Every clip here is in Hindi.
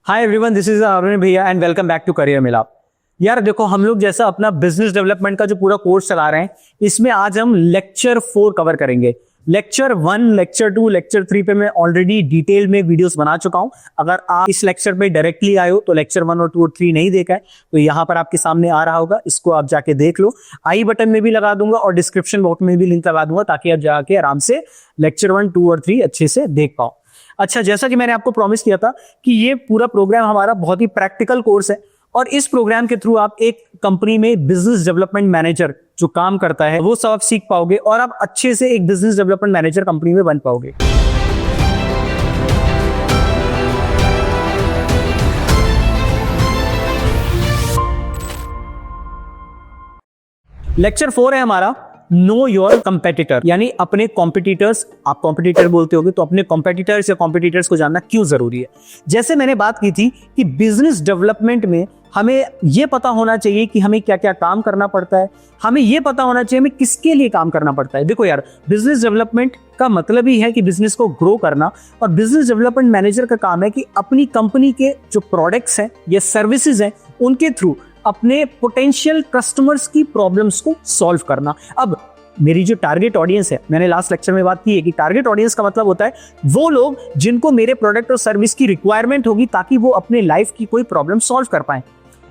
Hi everyone, this is Arun भैया and welcome back to career Milap. यार देखो, हम लोग जैसा अपना बिजनेस डेवलपमेंट का जो पूरा कोर्स चला रहे हैं, इसमें आज हम लेक्चर 4 कवर करेंगे। लेक्चर 1, लेक्चर 2, लेक्चर 3 पे मैं ऑलरेडी डिटेल में वीडियोस बना चुका हूं। अगर आप इस लेक्चर पे डायरेक्टली आए हो तो लेक्चर 1 और 2 और 3 नहीं देखा है तो यहाँ पर आपके सामने आ रहा होगा, इसको आप जाके देख लो। आई बटन में भी लगा दूंगा और डिस्क्रिप्शन बॉक्स में भी लिंक लगा दूंगा ताकि आप जाके आराम से लेक्चर 1, 2 और 3 अच्छे से देख पाओ। अच्छा, जैसा कि मैंने आपको प्रॉमिस किया था कि ये पूरा प्रोग्राम हमारा बहुत ही प्रैक्टिकल कोर्स है और इस प्रोग्राम के थ्रू आप एक कंपनी में बिजनेस डेवलपमेंट मैनेजर जो काम करता है वो सब आप सीख पाओगे और आप अच्छे से एक बिजनेस डेवलपमेंट मैनेजर कंपनी में बन पाओगे। लेक्चर 4 है हमारा नो योर कंपेटिटर, यानी अपने कॉम्पिटिटर्स। आप कॉम्पिटिटर बोलते होगे तो अपने कॉम्पिटिटर्स या कॉम्पिटिटर्स को जानना क्यों जरूरी है। जैसे मैंने बात की थी कि बिजनेस डेवलपमेंट में हमें यह पता होना चाहिए कि हमें क्या क्या काम करना पड़ता है, हमें यह पता होना चाहिए हमें किसके लिए काम करना पड़ता है। देखो यार, बिजनेस डेवलपमेंट का मतलब ही है कि बिजनेस को ग्रो करना, और बिजनेस डेवलपमेंट मैनेजर का काम है कि अपनी कंपनी के जो प्रोडक्ट्स हैं या सर्विसेज हैं उनके थ्रू अपने पोटेंशियल कस्टमर्स की प्रॉब्लम्स को सॉल्व करना। अब मेरी जो टारगेट ऑडियंस है, मैंने लास्ट लेक्चर में बात की है कि टारगेट ऑडियंस का मतलब होता है वो लोग जिनको मेरे प्रोडक्ट और सर्विस की रिक्वायरमेंट होगी ताकि वो अपने लाइफ की कोई प्रॉब्लम सॉल्व कर पाए।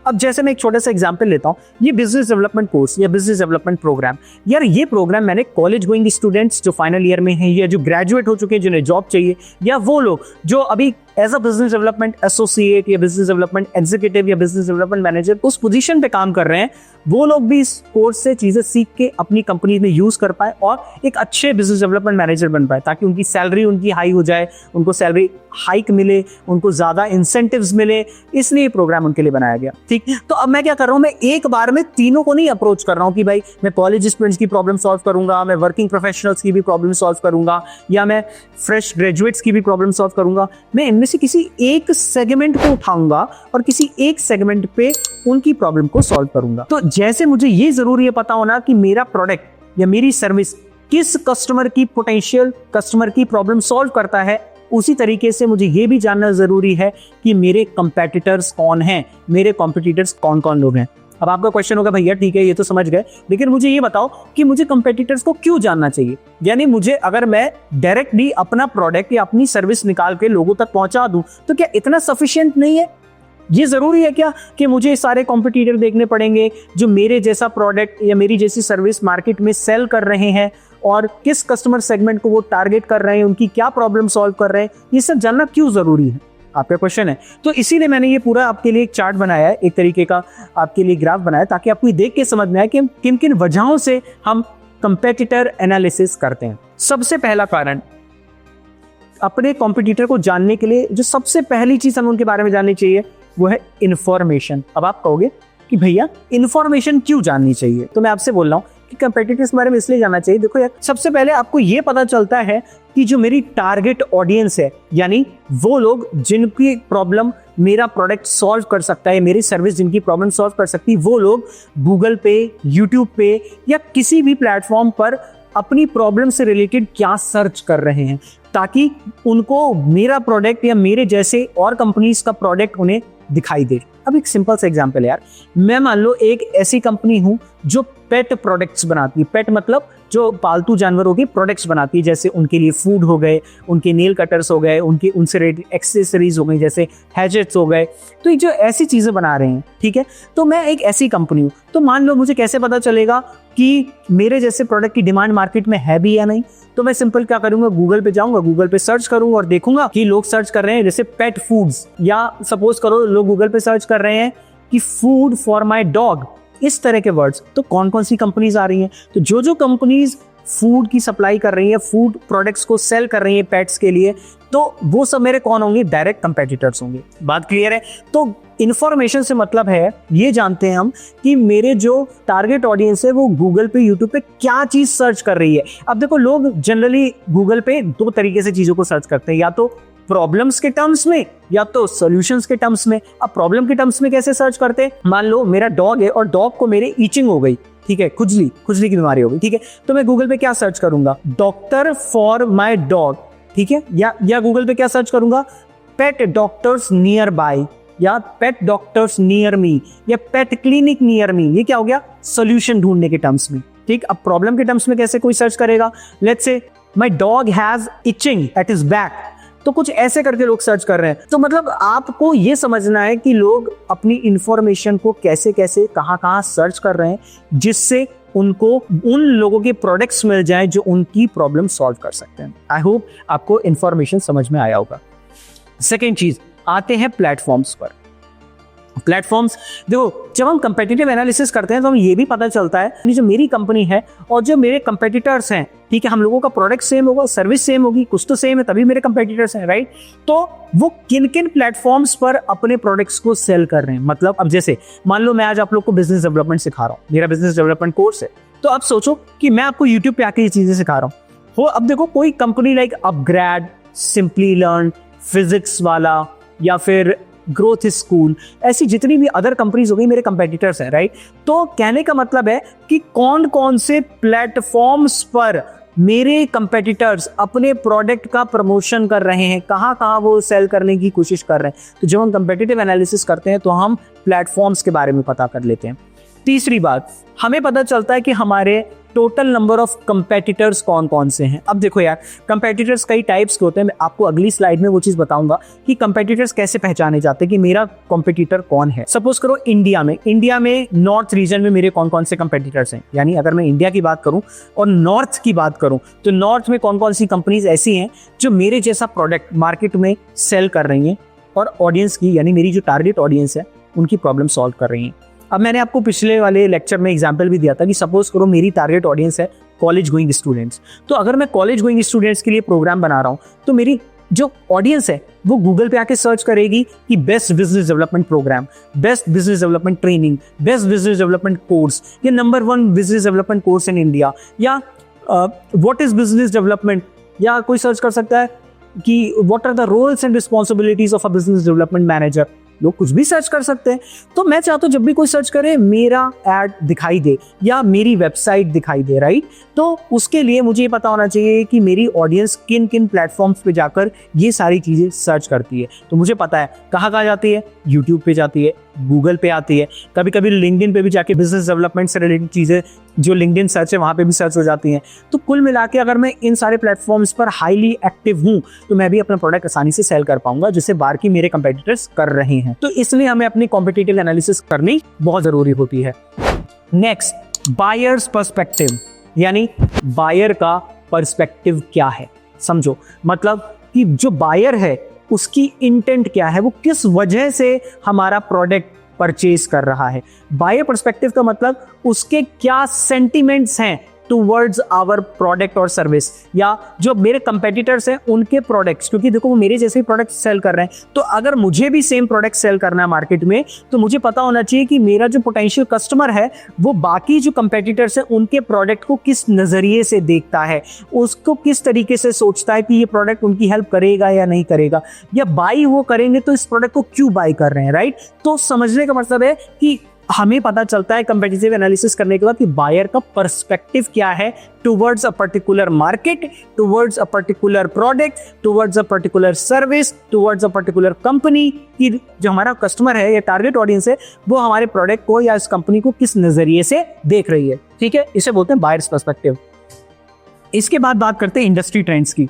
अब जैसे मैं एक छोटा सा एग्जांपल लेता हूं, ये बिजनेस डेवलपमेंट कोर्स या बिजनेस डेवलपमेंट प्रोग्राम, यार ये प्रोग्राम मैंने कॉलेज गोइंग स्टूडेंट्स जो फाइनल ईयर में हैं या जो ग्रेजुएट हो चुके हैं जिन्हें जॉब चाहिए, या वो लोग जो अभी as a business development associate या बिजनेस डेवलपमेंट एग्जीक्यूटिव या बिजनेस डेवलपमेंट मैनेजर उस पोजीशन पे काम कर रहे हैं, वो लोग भी इस कोर्स से चीजें सीख के अपनी कंपनी में यूज कर पाए और एक अच्छे बिजनेस डेवलपमेंट मैनेजर बन पाए, ताकि उनकी सैलरी उनकी हाई हो जाए, उनको सैलरी हाइक मिले, उनको ज्यादा इंसेंटिव्स मिले। इसलिए ये प्रोग्राम उनके लिए बनाया गया। ठीक, तो अब मैं क्या कर रहा हूं, मैं एक बार में तीनों को नहीं अप्रोच कर रहा हूं कि भाई मैं कॉलेज स्टूडेंट्स की प्रॉब्लम सॉल्व करूंगा, मैं वर्किंग प्रोफेशनल्स की भी प्रॉब्लम सॉल्व करूंगा, या मैं फ्रेश ग्रेजुएट्स की भी प्रॉब्लम सॉल्व करूंगा। मैं इनमें से किसी एक सेगमेंट को उठाऊंगा और किसी एक सेगमेंट पे उनकी प्रॉब्लम को सॉल्व करूंगा। तो जैसे मुझे ये जरूरी है पता होना कि मेरा प्रोडक्ट या मेरी सर्विस किस कस्टमर की पोटेंशियल कस्टमर की प्रॉब्लम सॉल्व करता है, उसी तरीके से मुझे ये भी जानना जरूरी है कि मेरे कंपेटिटर्स कौन हैं, मेरे कॉम्पिटिटर्स कौन कौन लोग हैं। अब आपका क्वेश्चन होगा, भैया ठीक है ये तो समझ गए, लेकिन मुझे ये बताओ कि मुझे कंपेटिटर्स को क्यों जानना चाहिए। यानी मुझे अगर मैं डायरेक्टली अपना प्रोडक्ट या अपनी सर्विस निकाल के लोगों तक पहुंचा दूं तो क्या इतना सफिशिएंट नहीं है? ये जरूरी है क्या कि मुझे सारे कॉम्पिटिटर देखने पड़ेंगे जो मेरे जैसा प्रोडक्ट या मेरी जैसी सर्विस मार्केट में सेल कर रहे हैं और किस कस्टमर सेगमेंट को वो टारगेट कर रहे हैं, उनकी क्या प्रॉब्लम सॉल्व कर रहे हैं? ये सब जानना क्यों जरूरी है? आपका क्वेश्चन है। तो इसीलिए मैंने ये पूरा आपके लिए एक चार्ट बनाया है, एक तरीके का आपके लिए ग्राफ बनाया है, ताकि आपको देख के समझ में आए कि किन किन वजहों से हम कंपेटिटर एनालिसिस करते हैं। सबसे पहला कारण, अपने कॉम्पिटिटर को जानने के लिए जो सबसे पहली चीज हमें उनके बारे में जाननी चाहिए वो है इंफॉर्मेशन। अब आप कहोगे कि भैया इंफॉर्मेशन क्यों जाननी चाहिए, तो मैं आपसे बोल रहा हूं कि कंपेटिटर्स के बारे में इसलिए जानना चाहिए। देखो यार, सबसे पहले आपको यह पता चलता है कि जो मेरी टारगेट ऑडियंस है, यानी वो लोग जिनकी प्रॉब्लम मेरा प्रोडक्ट सॉल्व कर सकता है, मेरी सर्विस जिनकी प्रॉब्लम सॉल्व कर सकती है, वो लोग गूगल पे, यूट्यूब पे या किसी भी प्लेटफॉर्म पर अपनी प्रॉब्लम से रिलेटेड क्या सर्च कर रहे हैं, ताकि उनको मेरा प्रोडक्ट या मेरे जैसे और कंपनीज का प्रोडक्ट उन्हें दिखाई दे। अब एक सिंपल सा एग्जांपल है यार, मैं मान लो एक ऐसी कंपनी हूं जो पेट प्रोडक्ट्स बनाती है। पेट मतलब जो पालतू जानवरों के प्रोडक्ट्स बनाती है, जैसे उनके लिए फूड हो गए, उनके नेल कटर्स हो गए, उनके उनसे रिलेटेड एक्सेसरीज हो गई जैसे हैजेट्स हो गए। तो ये जो ऐसी चीजें बना रहे हैं, ठीक है, तो मैं एक ऐसी कंपनी हूं। तो मान लो मुझे कैसे पता चलेगा कि मेरे जैसे प्रोडक्ट की डिमांड मार्केट में है भी या नहीं? तो मैं सिंपल क्या करूंगा, गूगल पे जाऊंगा, गूगल पे सर्च करूंगा और देखूंगा कि लोग सर्च कर रहे हैं जैसे पेट फूड्स, या सपोज करो लोग गूगल पे सर्च कर रहे हैं कि फूड फॉर माय डॉग, इस तरह के वर्ड्स। तो कौन कौन सी कंपनीज आ रही हैं? तो जो कंपनीज फूड की सप्लाई कर रही है, फूड प्रोडक्ट्स को सेल कर रही है पेट्स के लिए, तो वो सब मेरे कौन होंगे? डायरेक्ट कंपेटिटर्स होंगे। बात क्लियर है? तो इंफॉर्मेशन से मतलब है ये जानते हैं हम कि मेरे जो टारगेट ऑडियंस है वो गूगल पे, यूट्यूब पे क्या चीज सर्च कर रही है। अब देखो, लोग जनरली गूगल पे 2 तरीके से चीजों को सर्च करते हैं, या तो प्रॉब्लम्स के टर्म्स में या तो सॉल्यूशंस के टर्म्स में। अब प्रॉब्लम के टर्म्स में कैसे सर्च करते हैं? मान लो मेरा डॉग है और डॉग को मेरे ईचिंग हो गई, ठीक है, खुजली की बीमारी हो गई, ठीक है, तो मैं गूगल पे क्या सर्च करूंगा? डॉक्टर फॉर माय डॉग, ठीक है, या गूगल पे क्या सर्च करूंगा? पेट डॉक्टर्स नियर बाय या पेट डॉक्टर्स नियर मी या पेट क्लिनिक नियर मी, ये क्या हो गया? सोल्यूशन ढूंढने के टर्म्स में। ठीक, अब प्रॉब्लम के टर्म्स में कैसे कोई सर्च करेगा? Let's say my dog has itching at his back, तो कुछ ऐसे करके लोग सर्च कर रहे हैं। तो मतलब आपको ये समझना है कि लोग अपनी इंफॉर्मेशन को कैसे कैसे कहां कहां सर्च कर रहे हैं, जिससे उनको उन लोगों के प्रोडक्ट्स मिल जाएं जो उनकी प्रॉब्लम सॉल्व कर सकते हैं। आई होप आपको इंफॉर्मेशन समझ में आया होगा। सेकेंड चीज, आते हैं प्लेटफॉर्म्स पर। प्लेटफॉर्म्स, देखो जब हम कंपेटिटिव एनालिसिस करते हैं तो हमें ये भी पता चलता है कि जो मेरी कंपनी है और जो मेरे कंपेटिटर्स हैं, ठीक है, हम लोगों का प्रोडक्ट सेम होगा, सर्विस सेम होगी, कुछ तो सेम है, तभी मेरे कंपेटिटर्स हैं, राइट? तो वो किन किन प्लेटफॉर्म्स पर अपने प्रोडक्ट्स को सेल कर रहे हैं। मतलब अब जैसे मान लो मैं आज आप लोग को बिजनेस डेवलपमेंट सिखा रहा हूँ, मेरा बिजनेस डेवलपमेंट कोर्स है, तो अब सोचो कि मैं आपको यूट्यूब पे आके ये चीजें सिखा रहा हूँ। अब देखो कोई company like upgrade, simply learn, physics वाला या फिर ग्रोथ स्कूल, ऐसी जितनी भी अदर कंपनीज हो गई मेरे कंपेटिटर्स हैं, राइट? तो कहने का मतलब है कि कौन कौन से प्लेटफॉर्म्स पर मेरे कंपेटिटर्स अपने प्रोडक्ट का प्रमोशन कर रहे हैं, कहां कहां वो सेल करने की कोशिश कर रहे हैं। तो जब हम कंपेटिटिव एनालिसिस करते हैं तो हम प्लेटफॉर्म्स के बारे में पता कर लेते हैं। तीसरी बात, हमें पता चलता है कि हमारे टोटल नंबर ऑफ कंपेटिटर्स कौन कौन से हैं। अब देखो यार, कंपेटिटर्स कई टाइप्स के होते हैं, मैं आपको अगली स्लाइड में वो चीज बताऊंगा कि कंपेटिटर्स कैसे पहचाने जाते हैं कि मेरा कंपेटिटर कौन है। सपोज करो इंडिया में नॉर्थ रीजन में मेरे कौन कौन से कंपेटिटर्स हैं, यानी अगर मैं इंडिया की बात करूं और नॉर्थ की बात करूं तो नॉर्थ में कौन कौन सी कंपनीज ऐसी हैं जो मेरे जैसा प्रोडक्ट मार्केट में सेल कर रही हैं और ऑडियंस की, यानी मेरी जो टारगेट ऑडियंस है, उनकी प्रॉब्लम सॉल्व कर रही हैं। अब मैंने आपको पिछले वाले लेक्चर में एग्जांपल भी दिया था कि सपोज करो मेरी टारगेट ऑडियंस है कॉलेज गोइंग स्टूडेंट्स, तो अगर मैं कॉलेज गोइंग स्टूडेंट्स के लिए प्रोग्राम बना रहा हूं तो मेरी जो ऑडियंस है वो गूगल पे आके सर्च करेगी कि best business development program, best business development training, best business development course, या number 1 business development course in India, या व्हाट इज बिजनेस डेवलपमेंट, या कोई सर्च कर सकता है कि what are the roles and responsibilities of a business development manager. लोग कुछ भी सर्च कर सकते हैं। तो मैं चाहता हूं जब भी कोई सर्च करे मेरा ऐड दिखाई दे या मेरी वेबसाइट दिखाई दे, राइट? तो उसके लिए मुझे ये पता होना चाहिए कि मेरी ऑडियंस किन किन प्लेटफॉर्म्स पे जाकर ये सारी चीजें सर्च करती है। तो मुझे पता है कहाँ कहाँ जाती है, यूट्यूब पे जाती है, गूगल पे आती है, कभी कभी लिंक्डइन पे भी जाके बिजनेस डेवलपमेंट से रिलेटेड चीजें जो लिंक्डइन सर्च है वहां पे भी सर्च हो जाती हैं। तो कुल मिला के अगर मैं इन सारे प्लेटफॉर्म्स पर हाईली एक्टिव हूं तो मैं भी अपना प्रोडक्ट आसानी से सेल कर पाऊंगा, जिसे बाकी मेरे कंपेटिटर्स कर रहे हैं। तो इसलिए हमें अपनी कॉम्पिटिटिव एनालिसिस करनी बहुत जरूरी होती है। नेक्स्ट, बायर्स पर्सपेक्टिव, यानी बायर का पर्सपेक्टिव क्या है। समझो, मतलब कि जो बायर है उसकी इंटेंट क्या है, वो किस वजह से हमारा प्रोडक्ट परचेज कर रहा है। बायर पर्सपेक्टिव का मतलब उसके क्या सेंटिमेंट्स हैं टूवर्ड्स आवर प्रोडक्ट और सर्विस, या जो मेरे कंपेटिटर्स हैं उनके प्रोडक्ट्स, क्योंकि देखो वो मेरे जैसे ही प्रोडक्ट सेल कर रहे हैं, तो अगर मुझे भी सेम प्रोडक्ट सेल करना है मार्केट में तो मुझे पता होना चाहिए कि मेरा जो पोटेंशियल कस्टमर है वो बाकी जो कंपेटिटर्स हैं उनके प्रोडक्ट को किस नजरिए से देखता है, उसको किस तरीके से सोचता है कि ये प्रोडक्ट उनकी हेल्प करेगा या नहीं करेगा, या बाई वो करेंगे तो इस प्रोडक्ट को क्यों बाई कर रहे हैं, राइट? तो समझने का मतलब है कि हमें पता चलता है कंपेटिटिव एनालिसिस करने के बाद कि बायर का पर्सपेक्टिव क्या है towards a particular market, towards a particular product, towards a particular service, towards a particular company, कि जो हमारा कस्टमर है या टारगेट ऑडियंस है वो हमारे प्रोडक्ट को या इस कंपनी को किस नजरिए से देख रही है। ठीक है, इसे बोलते हैं बायर्स पर्सपेक्टिव। इसके बाद बात करते हैं इंडस्ट्री ट्रेंड्स की।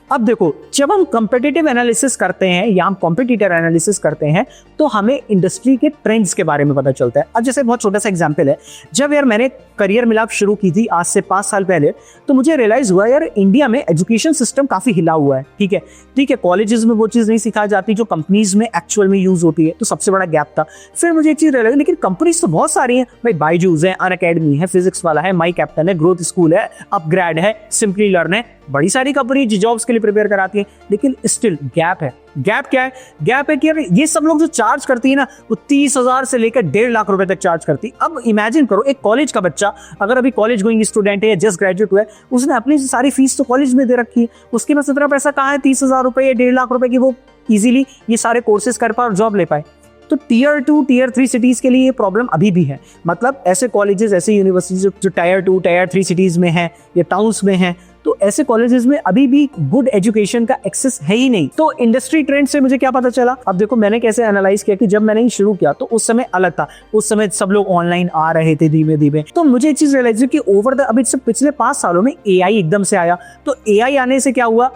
अब देखो, जब हम कॉम्पिटिटिव एनालिसिस करते हैं या हम कॉम्पिटिटर एनालिसिस करते हैं तो हमें इंडस्ट्री के ट्रेंड्स के बारे में पता चलता है। अब जैसे बहुत छोटा सा एग्जांपल है, जब यार मैंने करियर मिलाप शुरू की थी आज से 5 साल पहले, तो मुझे रियलाइज हुआ यार इंडिया में एजुकेशन सिस्टम काफी हिला हुआ है। ठीक है, कॉलेजेस में वो चीज नहीं सिखाई जाती जो कंपनीज में एक्चुअल में यूज होती है, तो सबसे बड़ा गैप था। फिर मुझे एक चीज रियलाइज, लेकिन कंपनीज तो बहुत सारी हैं भाई, बायजूस है, अनअकैडमी है, फिजिक्स वाला है, माई कैप्टन है, ग्रोथ स्कूल है, अपग्रेड है, सिंपली लर्न है, बड़ी सारी कंपनी जॉब्स के लिए प्रिपेयर कराती है, लेकिन स्टिल गैप है। गैप क्या है? गैप है कि ये सब लोग जो चार्ज करती है ना वो 30,000 से लेकर 1.5 लाख रुपए तक चार्ज करती है। अब इमेजिन करो, एक कॉलेज का बच्चा अगर अभी कॉलेज गोइंग स्टूडेंट है या जस्ट ग्रेजुएट हुआ है, उसने अपनी सारी फीस तो कॉलेज में दे रखी है, उसके पास इतना पैसा कहाँ है 30,000 रुपए या 1.5 लाख रुपए की वो इजीली ये सारे कोर्सेज कर पाए और जॉब ले पाए। तो टीयर 2 टीयर 3 सिटीज के लिए ये प्रॉब्लम अभी भी है। मतलब ऐसे कॉलेजेस, ऐसे यूनिवर्सिटीज जो टीयर 2 टीयर 3 सिटीज में है या टाउन्स में है, तो ऐसे कॉलेजेस में अभी भी गुड एजुकेशन का एक्सेस है ही नहीं। तो इंडस्ट्री ट्रेंड से मुझे क्या पता चला, अब देखो मैंने कैसे एनालाइज किया कि जब मैंने शुरू किया तो उस समय अलग था, उस समय सब लोग ऑनलाइन आ रहे थे धीमे धीमे। तो मुझे एक चीज रियलाइज हुई कि ओवर द अभी पिछले 5 सालों में एआई एकदम से आया। तो एआई आने से क्या हुआ,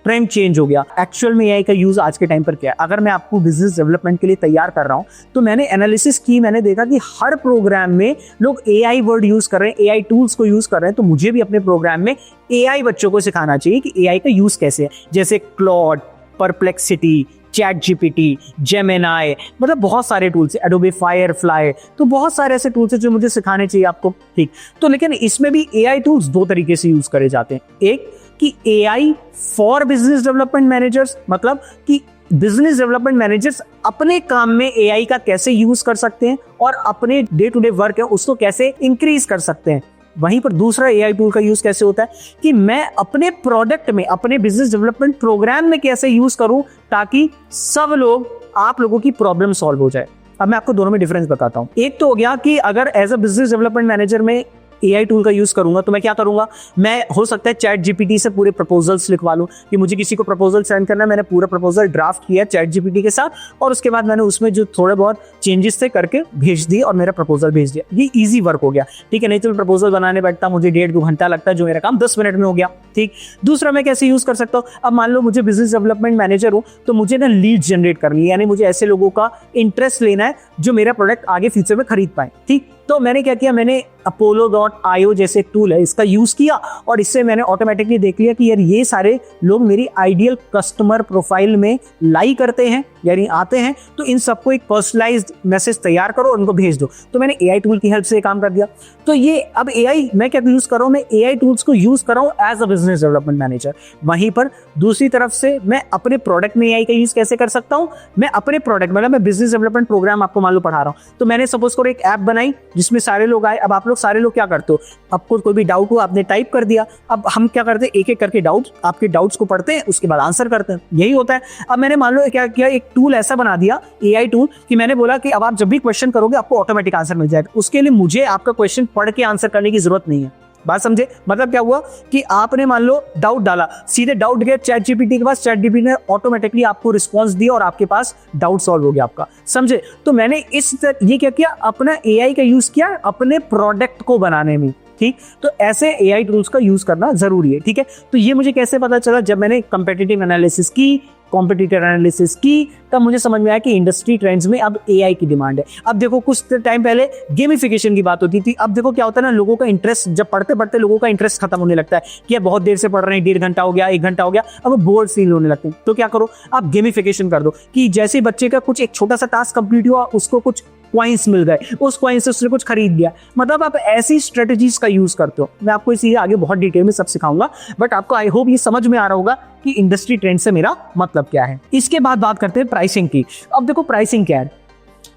ट्रेंड चेंज हो गया। एक्चुअल में एआई का यूज आज के टाइम पर क्या है, अगर मैं आपको बिजनेस डेवलपमेंट के लिए तैयार कर रहा हूं तो मैंने एनालिसिस की, मैंने देखा कि हर प्रोग्राम में लोग एआई वर्ड यूज कर रहे हैं, एआई टूल्स को यूज कर रहे हैं। तो मुझे भी अपने प्रोग्राम में एआई बच्चों को सिखाना चाहिए कि एआई का यूज कैसे है, जैसे Claude, perplexity, chat GPT, Gemini, मतलब बहुत सारे टूल्स, एडोबे फायरफ्लाई, तो बहुत सारे ऐसे टूल्स हैं जो मुझे सिखाने चाहिए आपको, ठीक। तो लेकिन इसमें भी एआई टूल्स 2 तरीके से यूज करे जाते हैं। एक कि AI for business development managers, मतलब कि बिजनेस डेवलपमेंट मैनेजर्स अपने काम में एआई का कैसे यूज कर सकते हैं और अपने डे टू डे वर्क है उसको कैसे इंक्रीज कर सकते हैं। वहीं पर दूसरा एआई टूल का यूज कैसे होता है कि मैं अपने प्रोडक्ट में, अपने बिजनेस डेवलपमेंट प्रोग्राम में कैसे यूज करूं ताकि सब लोग, आप लोगों की प्रॉब्लम सॉल्व हो जाए। अब मैं आपको दोनों में डिफरेंस बताता हूं। एक तो हो गया कि अगर as a business development manager में एआई टूल का यूज करूंगा तो मैं क्या करूंगा, मैं हो सकता है चैट जीपीटी से पूरे प्रपोजल्स लिखवा लूं कि मुझे किसी को प्रपोजल सेंड करना है, मैंने पूरा प्रपोजल ड्राफ्ट किया चैट जीपीटी के साथ और उसके बाद मैंने उसमें जो थोड़े बहुत चेंजेस थे करके भेज दिए और मेरा प्रपोजल भेज दिया। ये इजी वर्क हो गया, ठीक है। नहीं तो प्रपोजल बनाने बैठता मुझे 1.5-2 घंटा लगता है, जो मेरा काम 10 मिनट में हो गया, ठीक। दूसरा मैं कैसे यूज कर सकता हूँ, अब मान लो मुझे बिजनेस डेवलपमेंट मैनेजर हूँ तो मुझे ना लीड जनरेट करनी है, यानी मुझे ऐसे लोगों का इंटरेस्ट लेना है जो मेरा प्रोडक्ट आगे फ्यूचर में खरीद पाए, ठीक। तो मैंने क्या किया, मैंने Apollo.io जैसे टूल है इसका यूज किया और इससे मैंने ऑटोमेटिकली देख लिया कि यार ये सारे लोग मेरी आइडियल कस्टमर प्रोफाइल में लाई करते हैं, यानी आते हैं, तो इन सबको एक पर्सनलाइज्ड मैसेज तैयार करो और उनको भेज दो। तो मैंने एआई टूल की हेल्प से काम कर दिया। तो ये अब एआई मैं क्या यूज कर रहा हूं, मैं एआई टूल्स को यूज कर रहा हूं as a business development manager. वहीं पर दूसरी तरफ से मैं अपने प्रोडक्ट में एआई का यूज कैसे कर सकता हूं, मैं अपने प्रोडक्ट, मतलब मैं बिजनेस डेवलपमेंट प्रोग्राम आपको मान लो पढ़ा रहा हूं, तो मैंने सपोज करो एक ऐप बनाई जिसमें सारे लोग आए। अब आप लोग सारे लोग क्या करते हो, आपको कोई भी डाउट हो आपने टाइप कर दिया, अब हम क्या करते हैं, एक एक करके आपके डाउट्स को पढ़ते हैं, उसके बाद आंसर करते हैं, यही होता है। अब मैंने मान लो क्या किया, एक टूल ऐसा बना दिया एआई टूल कि मैंने बोला कि अब आप जब भी क्वेश्चन करोगे आपको ऑटोमेटिक आंसर मिल जाएगा, उसके लिए मुझे आपका क्वेश्चन पढ़ के आंसर करने की जरूरत नहीं है। बात समझे, मतलब क्या हुआ कि आपने मान लो डाउट डाला, सीधे डाउट गया चैट जीपीटी के पास, चैट जीपीटी ने ऑटोमेटिकली आपको रिस्पांस दिया और आपके पास डाउट सॉल्व हो गया आपका, समझे। तो मैंने ये क्या किया, अपना एआई का यूज किया अपने प्रोडक्ट को बनाने में, ठीक। तो ऐसे एआई टूल्स का यूज करना जरूरी है, ठीक है। तो ये मुझे कैसे पता चला, जब मैंने कंपेटिटिव एनालिसिस की, कॉम्पिटिटर एनालिसिस की, तब मुझे समझ में आया कि इंडस्ट्री ट्रेंड्स में अब एआई की डिमांड है। अब देखो कुछ टाइम पहले गेमिफिकेशन की बात होती थी, अब देखो क्या होता है ना, लोगों का इंटरेस्ट, जब पढ़ते पढ़ते लोगों का इंटरेस्ट खत्म होने लगता है कि यार बहुत देर से पढ़ रहे हैं, 1.5 घंटा हो गया, 1 घंटा हो गया, अब बोर्ड फील होने लगते हैं। तो क्या करो, आप गेमिफिकेशन कर दो कि जैसे बच्चे का कुछ एक छोटा सा टास्क कंप्लीट हुआ, उसको कुछ क्वाइंस मिल गए, उस क्वाइंस से उसने कुछ खरीद लिया। मतलब आप ऐसी स्ट्रेटजीज का यूज करते हो। मैं आपको इसी आगे बहुत डिटेल में सब सिखाऊंगा, बट आपको आई होप ये समझ में आ रहा होगा कि इंडस्ट्री ट्रेंड से मेरा मतलब क्या है। इसके बाद बात करते हैं प्राइसिंग की। अब देखो प्राइसिंग क्या है,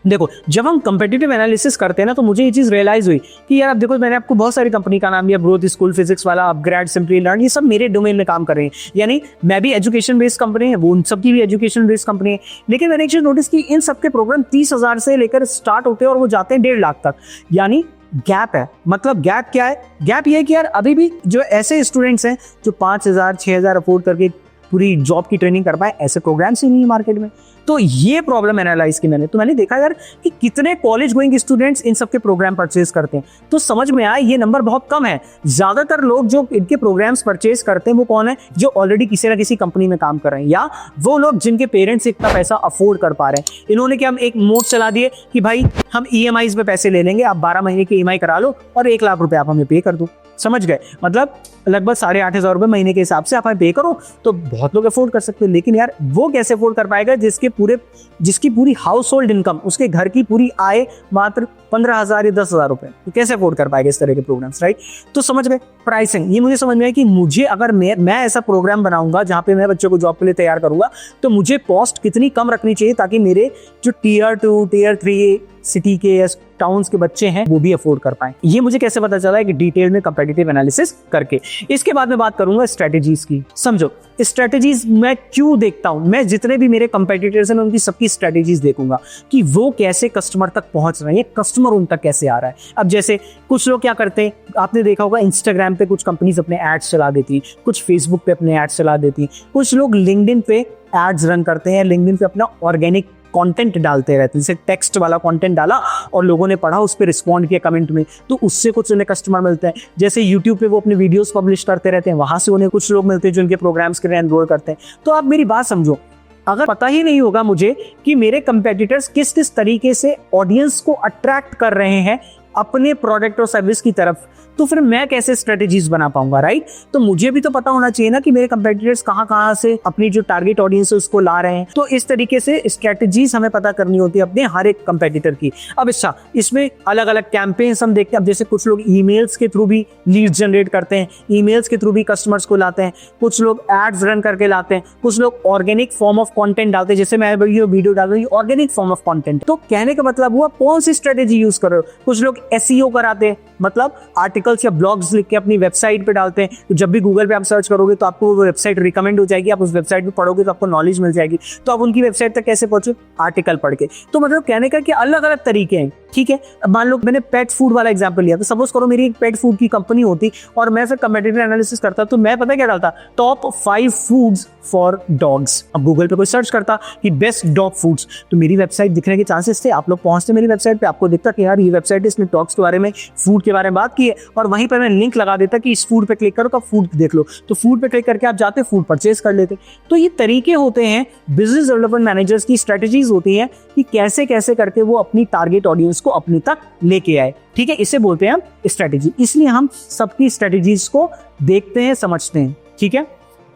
देखो जब हम कंपेटिटिव एनालिसिस करते हैं ना, तो मुझे ये चीज रियलाइज हुई कि यार अब देखो, मैंने आपको बहुत सारी कंपनी का नाम दिया, ग्रोथ स्कूल, फिजिक्स वाला, अपग्रेड, सिंपली लर्न, ये सब मेरे डोमेन में काम कर रहे हैं, यानी मैं भी एजुकेशन बेस्ड कंपनी है, वो उन सबकी भी एजुकेशन बेस्ड कंपनी है। लेकिन मैंने एक चीज नोटिस की, इन सबके प्रोग्राम 30,000 से लेकर स्टार्ट होते हैं और वो जाते हैं 1.5 लाख तक, यानी गैप है। मतलब गैप क्या है, गैप ये है कि यार अभी भी जो ऐसे स्टूडेंट्स हैं जो 5,000 6,000 अफोर्ड करके पूरी जॉब की ट्रेनिंग कर पाए, ऐसे प्रोग्राम्स ही नहीं है मार्केट में। तो ये प्रॉब्लम एनालाइज की मैंने, तो मैंने देखा यार कि कितने कॉलेज गोइंग स्टूडेंट्स इन सब के प्रोग्राम परचेज करते हैं, तो समझ में आया ये नंबर बहुत कम है। ज्यादातर लोग जो इनके प्रोग्राम्स परचेज करते हैं वो कौन है, जो ऑलरेडी किसी ना किसी कंपनी में काम कर रहे हैं, या वो लोग जिनके पेरेंट्स इतना पैसा अफोर्ड कर पा रहे हैं। इन्होंने क्या, हम एक मोड चला दिए कि भाई हम ईएमआईज पे पैसे ले लेंगे, आप 12 महीने की ईएमआई करा लो और 1 लाख रुपए आप हमें पे कर दो, समझ गए। मतलब लगभग 8,500 रुपए महीने के हिसाब से आप पे करो, तो बहुत लोग अफोर्ड कर सकते हैं। लेकिन यार वो कैसे अफोर्ड कर पाएगा जिसकी पूरी हाउस होल्ड इनकम, उसके घर की पूरी आय मात्र 15,000 या 10,000 रुपए, तो कैसे अफोर्ड कर पाएगा इस तरह के प्रोग्राम्स, राइट। तो समझ गए प्राइसिंग, ये मुझे समझ में आया कि मुझे अगर मैं ऐसा प्रोग्राम बनाऊंगा जहां पे मैं बच्चों को जॉब के लिए तैयार करूंगा, तो मुझे कॉस्ट कितनी कम रखनी चाहिए ताकि मेरे जो Tier 2 Tier 3 सिटी के या टाउन्स के बच्चे हैं वो भी अफोर्ड कर पाए। ये मुझे कैसे पता चला है कि डिटेल में कंपेटिटिव एनालिसिस करके। इसके बाद में बात करूंगा स्ट्रेटजीज की। समझो स्ट्रेटजीज मैं क्यों देखता हूं, मैं जितने भी मेरे कंपेटिटर्स हैं मैं उनकी सबकी स्ट्रेटजीज देखूंगा कि वो कैसे कस्टमर तक पहुंच रहे हैं, कस्टमर उन तक कैसे आ रहा है। अब जैसे कुछ लोग क्या करते हैं, आपने देखा होगा इंस्टाग्राम इंस्टाग्राम पे कुछ कंपनीज अपने एड्स चला देती, कुछ फेसबुक पे अपने एड्स चला देती, कुछ लोग लिंक्डइन पे एड्स रन करते हैं, लिंक्डइन पे अपना ऑर्गेनिक कंटेंट डालते रहते हैं, जैसे टेक्स्ट वाला कंटेंट डाला और लोगों ने पढ़ा, उस पर रिस्पॉन्ड किया कमेंट में, तो उससे कुछ उन्हें कस्टमर मिलते हैं। जैसे यूट्यूब पे वो अपने वीडियोस पब्लिश करते रहते हैं, वहां से उन्हें कुछ लोग मिलते हैं जो उनके प्रोग्राम्स के लिए एनरोल करते हैं। तो आप मेरी बात समझो, अगर पता ही नहीं होगा मुझे कि मेरे कंपेटिटर्स किस किस तरीके से ऑडियंस को अट्रैक्ट कर रहे हैं अपने प्रोडक्ट और सर्विस की तरफ, तो फिर मैं कैसे स्ट्रेटेजीज बना पाऊंगा, राइट? तो मुझे भी तो पता होना चाहिए ना कि मेरे कंपेटिटर्स कहां से अपनी जो टारगेट ऑडियंस है उसको ला रहे हैं। तो इस तरीके से स्ट्रेटेजीज हमें पता करनी होती है अपने हर एक कंपेटिटर की। अब इसमें अलग अलग कैंपेन्स हम देखते हैं। अब जैसे कुछ लोग ईमेल्स के थ्रू भी लीड्स जनरेट करते हैं, ईमेल्स के थ्रू भी कस्टमर्स को लाते हैं, कुछ लोग एड्स रन करके लाते हैं, कुछ लोग ऑर्गेनिक फॉर्म ऑफ कंटेंट डालते हैं, जैसे मैं वीडियो डाल रही हूँ ऑर्गेनिक फॉर्म ऑफ कंटेंट। तो कहने का मतलब हुआ कौन सी स्ट्रेटेजी यूज कर रहे हो। कुछ लोग एसईओ कराते हैं, मतलब आर्टिकल्स या ब्लॉग्स लिख के अपनी वेबसाइट पे डालते हैं, तो जब भी गूगल पे आप सर्च करोगे तो आपको वो वेबसाइट रिकमेंड हो जाएगी, आप उस वेबसाइट पे पढ़ोगे तो आपको नॉलेज मिल जाएगी। तो आप उनकी वेबसाइट तक कैसे पहुंचो, आर्टिकल पढ़ के। तो मतलब कहने का कि अलग अलग तरीके हैं, ठीक है। अब मान लो मैंने पेट फूड वाला एग्जांपल लिया, तो सपोज करो मेरी एक पेट फूड की कंपनी होती और मैं फिर कंपेटिटिव एनालिसिस करता, तो मैं पता क्या डालता, टॉप 5 फूड्स फॉर डॉग्स। अब गूगल पे कोई सर्च करता कि बेस्ट डॉग फूड्स, तो मेरी वेबसाइट दिखने के चांसेस थे, आप लोग पहुंचते मेरी वेबसाइट पे, आपको दिखता कि यार ये वेबसाइट इसने डॉग्स के बारे में, फूड के बारे में बात की है, और वहीं पर मैं लिंक लगा देता कि इस फूड पे क्लिक करो, का फूड देख लो, तो फूड पे क्लिक करके आप जाते फूड परचेज कर लेते। तो ये तरीके होते हैं, बिजनेस डेवलपमेंट मैनेजर्स की स्ट्रेटेजीज होती हैं कि कैसे कैसे करके वो अपनी टारगेट ऑडियंस को अपने तक लेके आए, ठीक है। इसे बोलते हैं हम स्ट्रेटेजी। इसलिए हम सबकी स्ट्रेटेजीज को देखते हैं, समझते हैं, ठीक है।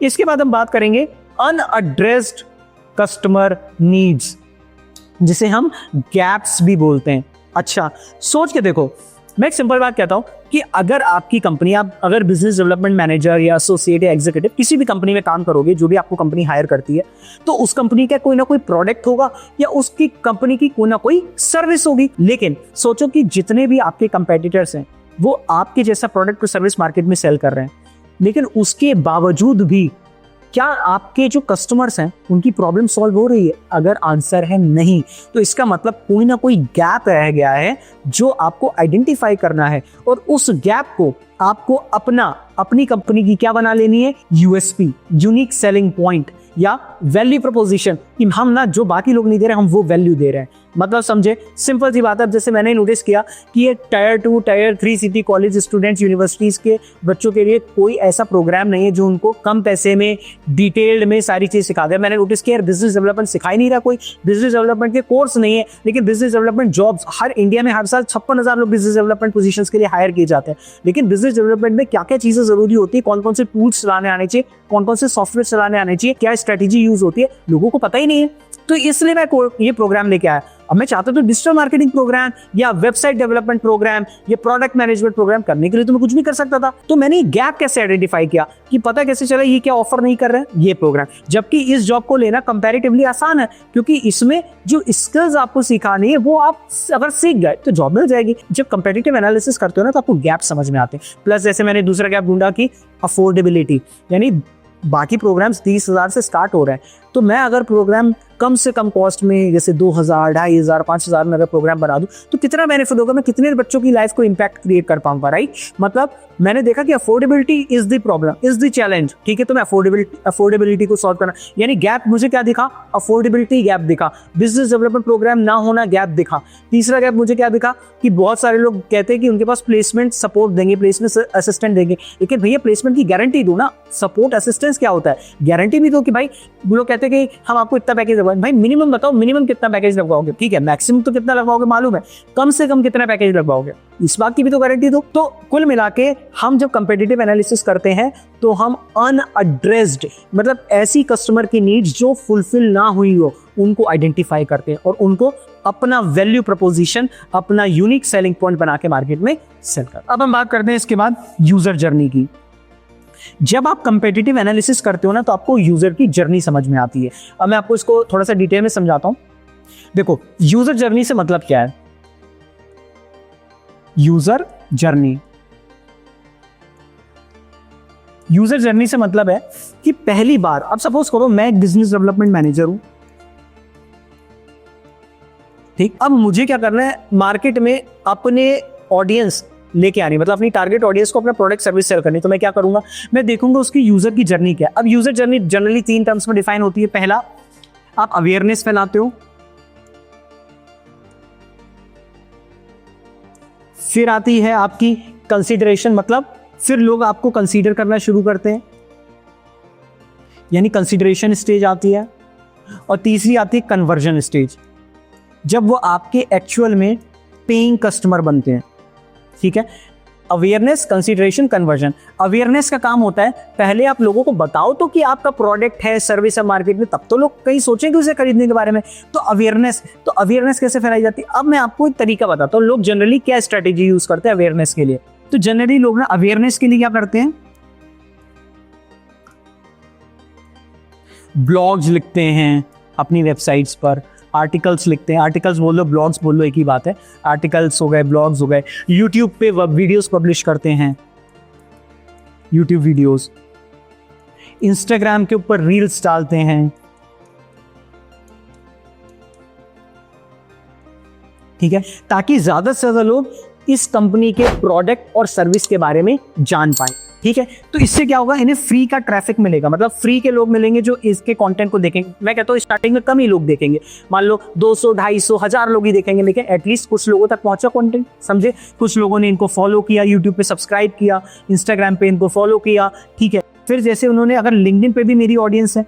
इसके बाद हम बात करेंगे अनएड्रेस्ड कस्टमर नीड्स, जिसे हम गैप्स भी बोलते हैं। अच्छा, सोच के देखो, मैं एक सिंपल बात कहता हूं कि अगर आपकी कंपनी, आप अगर बिजनेस डेवलपमेंट मैनेजर या एसोसिएट या एग्जीक्यूटिव किसी भी कंपनी में काम करोगे, जो भी आपको कंपनी हायर करती है, तो उस कंपनी का कोई ना कोई प्रोडक्ट होगा या उसकी कंपनी की कोई ना कोई सर्विस होगी। लेकिन सोचो कि जितने भी आपके कंपेटिटर्स हैं वो आपके जैसा प्रोडक्ट और सर्विस मार्केट में सेल कर रहे हैं, लेकिन उसके बावजूद भी क्या आपके जो कस्टमर्स हैं उनकी प्रॉब्लम सॉल्व हो रही है? अगर आंसर है नहीं, तो इसका मतलब कोई ना कोई गैप रह गया है जो आपको आइडेंटिफाई करना है, और उस गैप को आपको अपनी कंपनी की क्या बना लेनी है, यूएसपी, यूनिक सेलिंग पॉइंट या वैल्यू प्रपोजिशन, कि हम ना जो बाकी लोग नहीं दे रहे हम वो वैल्यू दे रहे हैं। मतलब समझे, सिंपल सी बात है। जैसे मैंने नोटिस किया कि ये tyre 2 tyre 3 city college students, universities के बच्चों के लिए कोई ऐसा प्रोग्राम नहीं है जो उनको कम पैसे में डिटेल्ड में सारी चीज सिखा दे। मैंने नोटिस किया बिजनेस डेवलपमेंट सिखा ही नहीं रहा कोई, बिजनेस डेवलपमेंट के कोर्स नहीं है, लेकिन बिजनेस डेवलपमेंट जॉब्स हर इंडिया में हर साल 56,000 लोग बिजनेस डेवलपमेंट पोजीशंस के लिए हायर किए जाते हैं। लेकिन बिजनेस डेवलपमेंट में क्या क्या चीजें जरूरी होती है, कौन कौन से टूल्स चलाने आने चाहिए, कौन कौन से सॉफ्टवेयर चलाने आने चाहिए, क्या स्ट्रेटेजी यूज होती है, लोगों को पता ही नहीं है। तो इसलिए मैं ये प्रोग्राम लेके आया। अब मैं चाहता तो डिजिटल मार्केटिंग प्रोग्राम या वेबसाइट डेवलपमेंट प्रोग्राम या प्रोडक्ट मैनेजमेंट प्रोग्राम करने के लिए तो मैं कुछ भी कर सकता था। तो मैंने गैप कैसे आइडेंटिफाई किया कि पता कैसे चला ये क्या ऑफर नहीं कर रहे हैं ये प्रोग्राम, जबकि इस जॉब को लेना कंपैरेटिवली आसान है, क्योंकि इसमें जो स्किल्स आपको सिखानी है वो आप अगर सीख गए तो जॉब मिल जाएगी। जब कंपेटिटिव एनालिसिस करते हो ना तो आपको गैप समझ में आते हैं। प्लस जैसे मैंने दूसरा गैप ढूंढा कि अफोर्डेबिलिटी, यानी बाकी प्रोग्राम्स 30,000 से स्टार्ट हो रहे हैं, तो मैं अगर प्रोग्राम कम से कम कॉस्ट में जैसे 2,000, 2,500, 5,000 में अगर प्रोग्राम बना दूं तो कितना बेनिफिट होगा, मैं कितने बच्चों की लाइफ को इम्पैक्ट क्रिएट कर पाऊंगा, राइट। मतलब मैंने देखा कि affordability is the problem, is the challenge, ठीक है। तो मैं अफोर्डेबिलिटी को सॉल्व करना, यानी गैप मुझे क्या दिखा, अफोर्डेबिलिटी गैप दिखा, बिजनेस डेवलपमेंट प्रोग्राम ना होना गैप दिखा। तीसरा गैप मुझे क्या दिखा कि बहुत सारे लोग कहते हैं कि उनके पास प्लेसमेंट सपोर्ट देंगे, प्लेसमेंट असिस्टेंट देंगे, लेकिन भैया प्लेसमेंट की गारंटी दो ना। सपोर्ट असिस्टेंस क्या होता है, गारंटी भी दो कि भाई, वो लोग कहते हैं कि हम आपको इतना पैकेज लगवाएंगे। भाई मिनिमम बताओ, मिनिमम कितना पैकेज लगवाओगे, ठीक है। मैक्सिमम तो कितना लगवाओगे मालूम है, कम से कम कितना पैकेज लगवाओगे, इस बात की भी तो गारंटी दो। तो कुल मिला के हम जब कंपेटिटिव एनालिसिस करते हैं तो हम अनएड्रेस्ड, मतलब ऐसी कस्टमर की नीड्स जो फुलफिल ना हुई हो उनको आइडेंटिफाई करते हैं और उनको अपना वैल्यू प्रपोजिशन, अपना यूनिक सेलिंग पॉइंट बना के मार्केट में सेल करते हैं। अब हम बात करते हैं इसके बाद यूजर जर्नी की। जब आप कंपेटिटिव एनालिसिस करते हो ना तो आपको यूजर की जर्नी समझ में आती है। अब मैं आपको इसको थोड़ा सा डिटेल में समझाता हूं। देखो, यूजर जर्नी से मतलब क्या है। यूजर जर्नी से मतलब है कि पहली बार, अब सपोज करो मैं एक बिजनेस डेवलपमेंट मैनेजर हूं, ठीक। अब मुझे क्या करना है, मार्केट में अपने ऑडियंस लेके आनी, मतलब अपनी टारगेट ऑडियंस को अपना प्रोडक्ट सर्विस सेल करनी, तो मैं क्या करूंगा, मैं देखूंगा उसकी यूजर की जर्नी क्या है। अब यूजर जर्नी जनरली 3 टर्म्स में डिफाइन होती है। पहला, आप अवेयरनेस फैलाते हो, फिर आती है आपकी कंसीडरेशन, मतलब फिर लोग आपको कंसीडर करना शुरू करते हैं, यानी कंसीडरेशन स्टेज आती है, और तीसरी आती है कन्वर्जन स्टेज, जब वो आपके एक्चुअल में पेइंग कस्टमर बनते हैं। ठीक है, अवेयरनेस, कंसीडरेशन, कन्वर्जन। अवेयरनेस का काम होता है पहले आप लोगों को बताओ तो कि आपका प्रोडक्ट है, सर्विस है मार्केट में, तब तो लोग कहीं सोचेंगे उसे खरीदने के बारे में। तो अवेयरनेस कैसे फैलाई जाती है, अब मैं आपको एक तरीका बताता हूँ। लोग जनरली क्या स्ट्रेटेजी यूज करते हैं अवेयरनेस के लिए। तो जनरली लोग ना अवेयरनेस के लिए क्या करते हैं, ब्लॉग्स लिखते हैं अपनी वेबसाइट्स पर, आर्टिकल्स लिखते हैं, आर्टिकल्स बोल लो, ब्लॉग्स बोल लो, एक ही बात है। आर्टिकल्स हो गए, ब्लॉग्स हो गए, यूट्यूब पे वीडियोस पब्लिश करते हैं, यूट्यूब वीडियोस, इंस्टाग्राम के ऊपर रील्स डालते हैं। ठीक है, ताकि ज्यादा से ज्यादा लोग इस कंपनी के प्रोडक्ट और सर्विस के बारे में जान पाए। ठीक है, तो इससे क्या होगा, इन्हें फ्री का ट्रैफिक मिलेगा, मतलब फ्री के लोग मिलेंगे जो इसके कंटेंट को देखेंगे। मैं कहता हूँ स्टार्टिंग में कम ही लोग देखेंगे, मान लो 200, 250, 1000 लोग ही देखेंगे, लेकिन एटलीस्ट कुछ लोगों तक पहुंचा कंटेंट, समझे। कुछ लोगों ने इनको फॉलो किया, यूट्यूब पे सब्सक्राइब किया, इंस्टाग्राम पे इनको फॉलो किया। ठीक है, फिर जैसे उन्होंने, अगर लिंक्डइन पे भी मेरी ऑडियंस है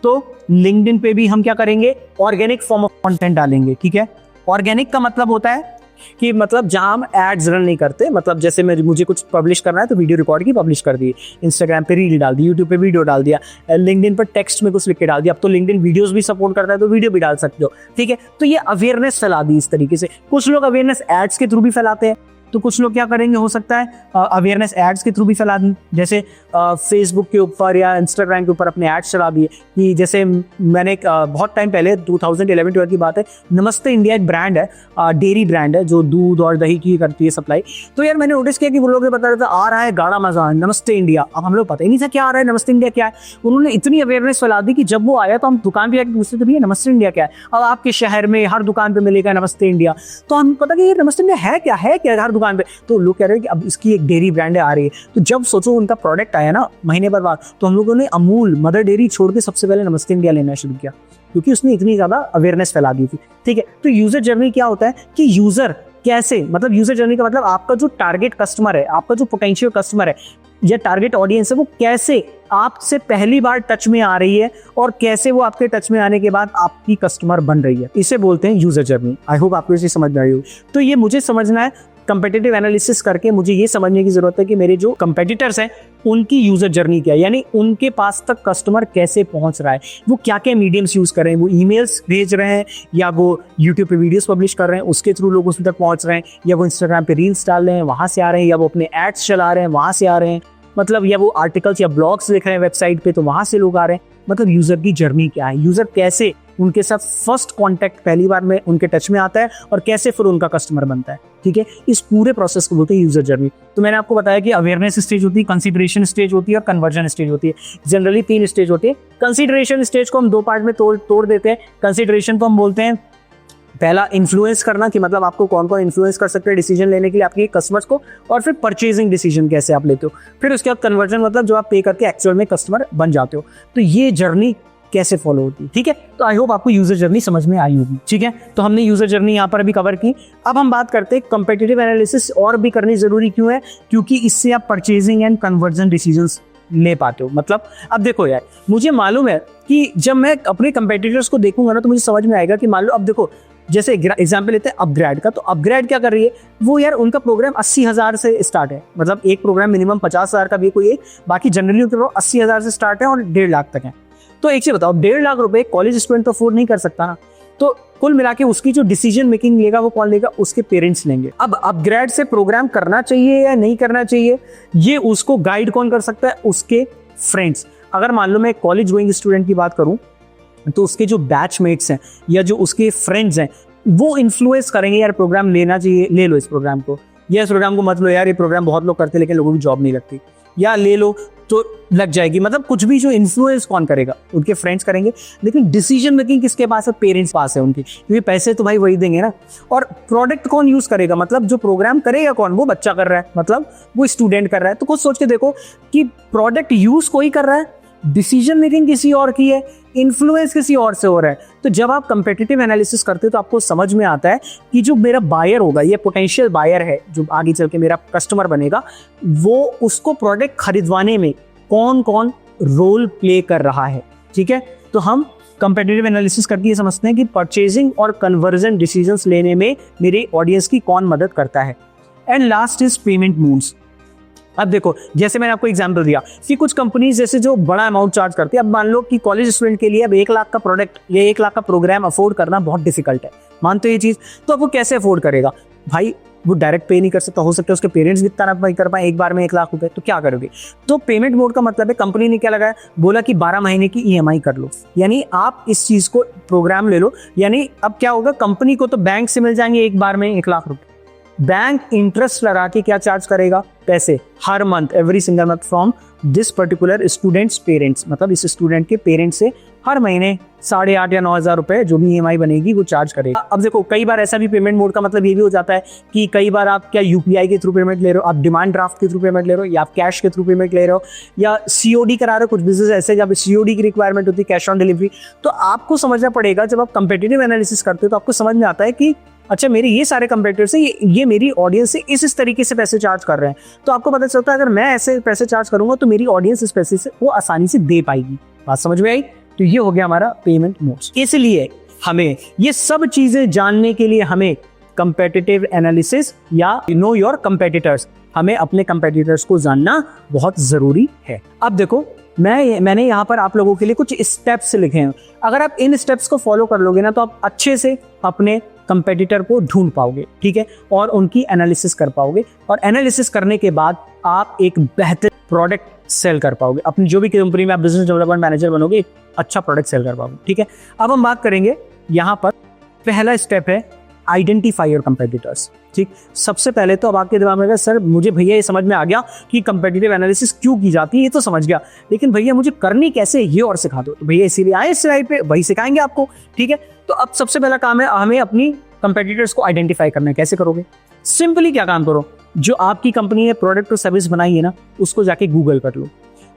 तो लिंक्डइन पे भी हम क्या करेंगे, ऑर्गेनिक फॉर्म ऑफ कंटेंट डालेंगे। ठीक है, ऑर्गेनिक का मतलब होता है कि मतलब जहां हम एड्स रन नहीं करते, मतलब जैसे मुझे कुछ पब्लिश करना है तो वीडियो रिकॉर्ड की पब्लिश कर दी, इंस्टाग्राम पे रील डाल दी, यूट्यूब पे वीडियो डाल दिया, लिंक्डइन पर टेक्स्ट में कुछ लिख के डाल दिया। अब तो लिंक्डइन वीडियोस भी सपोर्ट करता है तो वीडियो भी डाल सकते हो। ठीक है, तो ये अवेयरनेस फैला दी इस तरीके से। कुछ लोग अवेयरनेस एड्स के थ्रू भी फैलाते हैं, तो कुछ लोग क्या करेंगे, हो सकता है अवेयरनेस एड्स के थ्रू भी फैला दें, जैसे फेसबुक के ऊपर या इंस्टाग्राम के ऊपर अपने एड्स चला दिए। कि जैसे मैंने बहुत टाइम पहले 2011-12 की बात है, नमस्ते इंडिया एक ब्रांड है, डेयरी ब्रांड है जो दूध और दही की करती है सप्लाई। तो यार मैंने नोटिस किया कि वो लोग बता रहे थे आ रहा है गाढ़ा मजा नमस्ते इंडिया। अब हम लोग पता ही नहीं था क्या आ रहा है, नमस्ते इंडिया क्या है। उन्होंने इतनी अवेयरनेस फैला दी कि जब वो आया तो हम दुकान पे जाकर पूछते थे भैया नमस्ते इंडिया क्या है, अब आपके शहर में हर दुकान पे मिलेगा नमस्ते इंडिया। तो हम पता कि ये नमस्ते इंडिया है क्या हर दुकान पे। तो लोग कह रहे हैं कि अब इसकी एक डेयरी ब्रांड आ रही है। तो जब सोचो उनका प्रोडक्ट आया ना महीने भर बाद, तो हम लोगों ने अमूल मदर डेयरी छोड़ के सबसे पहले नमस्ते इंडिया लेना शुरू किया, क्योंकि उसने इतनी ज्यादा अवेयरनेस फैला दी थी। ठीक है, तो यूजर जर्नी क्या होता है कि यूजर कैसे, मतलब यूजर जर्नी का मतलब आपका जो टारगेट कस्टमर है, आपका जो पोटेंशियल कस्टमर है या टारगेट ऑडियंस है, वो कैसे आपसे पहली बार टच में आ रही है और कैसे वो आपके टच में आने के बाद आपकी कस्टमर बन रही है, इसे बोलते हैं यूजर जर्नी। आई होप आपको इसे समझ में आई होगी। तो ये मुझे समझना है, कंपेटिटिव एनालिसिस करके मुझे ये समझने की जरूरत है कि मेरे जो कंपेटिटर्स हैं उनकी यूजर जर्नी क्या है, यानी उनके पास तक कस्टमर कैसे पहुंच रहा है, वो क्या क्या मीडियम्स यूज कर रहे हैं, वो ईमेल्स भेज रहे हैं या वो यूट्यूब पे वीडियोस पब्लिश कर रहे हैं उसके थ्रू लोग उस तक पहुंच रहे हैं, या वो इंस्टाग्राम पे रील्स डाल रहे हैं वहां से आ रहे हैं, या वो अपने एड्स चला रहे हैं वहां से आ रहे हैं, मतलब या वो आर्टिकल्स या ब्लॉग्स लिख रहे हैं वेबसाइट पे तो वहां से लोग आ रहे हैं। मतलब यूजर की जर्नी क्या है, यूजर कैसे उनके साथ फर्स्ट कांटेक्ट पहली बार में उनके टच में आता है और कैसे फिर उनका कस्टमर बनता है। ठीक है, इस पूरे प्रोसेस को बोलते हैं यूजर जर्नी। तो मैंने आपको बताया कि अवेयरनेस स्टेज होती है, कंसीडरेशन स्टेज होती है और कन्वर्जन स्टेज होती है। जनरली 3 स्टेज होती है। कंसीडरेशन स्टेज को हम 2 पार्ट में तोड़ देते हैं। कंसीडरेशन को हम बोलते हैं पहला इन्फ्लुएंस करना, कि मतलब आपको कौन कौन इन्फ्लुएंस कर सकते हैं डिसीजन लेने के लिए आपके कस्टमर्स को, और फिर परचेजिंग डिसीजन कैसे आप लेते हो, फिर उसके बाद कन्वर्जन, मतलब जो आप पे करके एक्चुअल में कस्टमर बन जाते हो। तो ये जर्नी कैसे फॉलो होती है। ठीक है, तो आई होप आपको यूजर जर्नी समझ में आई होगी। ठीक है, तो हमने यूजर जर्नी यहाँ पर अभी कवर की। अब हम बात करते हैं कंपेटिटिव एनालिसिस और भी करनी जरूरी क्यों है, क्योंकि इससे आप परचेजिंग एंड कन्वर्जन डिसीजंस ले पाते हो। मतलब अब देखो यार, मुझे मालूम है कि जब मैं अपने कंपेटिटर्स को देखूंगा ना तो मुझे समझ में आएगा कि मान लो अब देखो जैसे एग्जाम्पल लेते हैं अपग्रेड का, तो अपग्रेड क्या कर रही है वो, यार उनका प्रोग्राम 80,000 से स्टार्ट है, मतलब एक प्रोग्राम मिनिमम 50,000 का भी कोई एक, बाकी जनरली उनके प्रोग्राम 80,000 से स्टार्ट है और 1.5 लाख तक है। तो एक चीज बताओ, 1.5 लाख रुपए कॉलेज स्टूडेंट तो अफोर्ड नहीं कर सकता ना, तो कुल मिला के उसकी जो डिसीजन मेकिंग लेगा वो कौन लेगा, उसके पेरेंट्स लेंगे। अब अपग्रेड से प्रोग्राम करना चाहिए या नहीं करना चाहिए, ये उसको गाइड कौन कर सकता है, उसके फ्रेंड्स। अगर मान लो मैं कॉलेज गोइंग स्टूडेंट की बात करूं तो उसके जो बैचमेट्स हैं या जो उसके फ्रेंड्स हैं वो इन्फ्लुएंस करेंगे, यार प्रोग्राम लेना चाहिए, ले लो इस प्रोग्राम को, या इस प्रोग्राम को मत लो यार, ये प्रोग्राम बहुत लोग करते हैं लेकिन लोगों की जॉब नहीं लगती, या ले लो तो लग जाएगी। मतलब कुछ भी जो इन्फ्लुएंस कौन करेगा, उनके फ्रेंड्स करेंगे, लेकिन डिसीजन मेकिंग किसके पास है, पेरेंट्स पास है उनकी, क्योंकि पैसे तो भाई वही देंगे ना। और प्रोडक्ट कौन यूज करेगा, मतलब जो प्रोग्राम करेगा कौन, वो बच्चा कर रहा है, मतलब वो स्टूडेंट कर रहा है। तो कुछ सोच के देखो कि प्रोडक्ट यूज कोई कर रहा है, डिसीजन मेकिंग किसी और की है, इन्फ्लुएंस किसी और से हो रहा है। तो जब आप कंपेटिटिव एनालिसिस करते हो तो आपको समझ में आता है कि जो मेरा बायर होगा, ये पोटेंशियल बायर है जो आगे चल के मेरा कस्टमर बनेगा, वो उसको प्रोडक्ट खरीदवाने में कौन कौन रोल प्ले कर रहा है। ठीक है, तो हम कंपेटिटिव एनालिसिस करके ये समझते हैं कि परचेजिंग और कन्वर्जन डिसीजंस लेने में मेरे ऑडियंस की कौन मदद करता है। And last is payment modes. अब देखो, जैसे मैंने आपको एग्जांपल दिया कि कुछ कंपनीज जैसे जो बड़ा अमाउंट चार्ज करती है, अब मान लो कि कॉलेज स्टूडेंट के लिए अब 1 लाख का प्रोडक्ट या 1 लाख का प्रोग्राम अफोर्ड करना बहुत डिफिकल्ट है, मानते हो ये चीज, तो अब वो कैसे अफोर्ड करेगा भाई, वो डायरेक्ट पे नहीं कर सकता, हो सकता है उसके पेरेंट्स भी इतना ना कर पाए एक बार में 1 लाख रुपए, तो क्या करोगे। तो पेमेंट मोड का मतलब है, कंपनी ने क्या लगाया, बोला कि 12 महीने की EMI कर लो, यानी आप इस चीज को प्रोग्राम ले लो। यानी अब क्या होगा, कंपनी को तो बैंक से मिल जाएंगे एक बार में 1 लाख रुपए, बैंक इंटरेस्ट लगा के क्या चार्ज करेगा, पैसे हर month, every single month from this particular students parents, मतलब इस स्टूडेंट के पेरेंट्स से हर महीने 8,500 या 9,000 रुपए जो भी EMI बनेगी वो चार्ज करेगा। अब देखो, कई बार ऐसा भी पेमेंट मोड का मतलब ये भी हो जाता है कि कई बार आप क्या UPI के थ्रू पेमेंट ले रहे हो, आप डिमांड ड्राफ्ट के थ्रू पेमेंट ले रहे हो, या आप कैश के थ्रू पेमेंट ले रहे हो, या COD करा रहे हो। कुछ बिजनेस ऐसे जब COD की रिक्वायरमेंट होती है, कैश ऑन डिलीवरी। तो आपको समझना पड़ेगा, जब आप कंपेटिटिव एनालिसिस करते हो तो आपको समझ में आता है कि अच्छा, मेरे ये सारे कंपेटिटर्स है, ये मेरी ऑडियंस से इस तरीके से पैसे चार्ज कर रहे हैं। तो आपको पता चलता है अगर मैं ऐसे पैसे चार्ज करूंगा तो मेरी ऑडियंस इस पैसे से वो आसानी से दे पाएगी। बात समझ में आई। तो ये हो गया हमारा पेमेंट मोड्स। इसलिए हमें ये सब चीजें जानने के लिए हमें कंपेटिटिव एनालिसिस या नो योर कंपेटिटर्स, हमें अपने कंपेटिटर्स को जानना बहुत जरूरी है। अब देखो, मैंने यहाँ पर आप लोगों के लिए कुछ स्टेप्स लिखे हैं। अगर आप इन स्टेप्स को फॉलो कर लोगे ना तो आप अच्छे से अपने कंपेटिटर को ढूंढ पाओगे, ठीक है, और उनकी एनालिसिस कर पाओगे, और एनालिसिस करने के बाद आप एक बेहतर प्रोडक्ट सेल कर पाओगे। अपनी जो भी कंपनी में आप बिजनेस डेवलपमेंट मैनेजर बनोगे, अच्छा प्रोडक्ट सेल कर पाओगे। ठीक है, अब हम बात करेंगे यहाँ पर, पहला स्टेप है आइडेंटिफाई योर कंपेटिटर्स। ठीक, सबसे पहले तो अब आपके दिमाग में आएगा, सर मुझे भैया ये समझ में आ गया कि कंपेटिटिव एनालिसिस क्यों की जाती है, ये तो समझ गया, लेकिन भैया मुझे करनी कैसे, ये और सिखा दो। तो भैया इसीलिए आए इस स्लाइड पे, वही सिखाएंगे आपको। ठीक है, तो अब सबसे पहला काम है हमें अपनी कंपेटिटर्स को आइडेंटिफाई करना है। कैसे करोगे, सिंपली क्या काम करो, जो आपकी कंपनी ने प्रोडक्ट और सर्विस बनाई है ना, उसको जाके गूगल कर लो।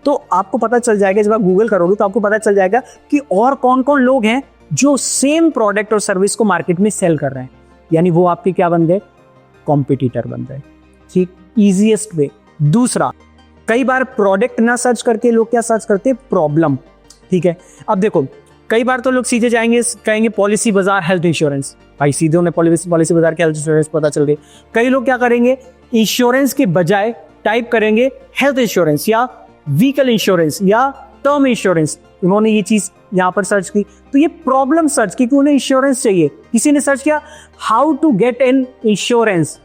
तो आपको पता चल जाएगा, जब आप गूगल करोगे तो आपको पता चल जाएगा कि और कौन कौन लोग हैं जो सेम प्रोडक्ट और सर्विस को मार्केट में सेल कर रहे हैं, यानी वो आपके क्या बन गए, कॉम्पिटिटर बन गए। ठीक, इजीएस्ट वे। दूसरा, कई बार प्रोडक्ट ना सर्च करके लोग क्या सर्च करते हैं, प्रॉब्लम। ठीक है, अब देखो, कई बार तो लोग सीधे जाएंगे, कहेंगे पॉलिसी बाजार हेल्थ इंश्योरेंस, भाई सीधे उन्हें पॉलिसी बाजार के हेल्थ इंश्योरेंस पता चल गई। कई लोग क्या करेंगे, इंश्योरेंस के बजाय टाइप करेंगे हेल्थ इंश्योरेंस या व्हीकल इंश्योरेंस या टर्म इंश्योरेंस, उन्होंने ये चीज यहां पर सर्च की, तो ये प्रॉब्लम सर्च की कि उन्हें इंश्योरेंस चाहिए। किसी ने सर्च किया how to get an insurance,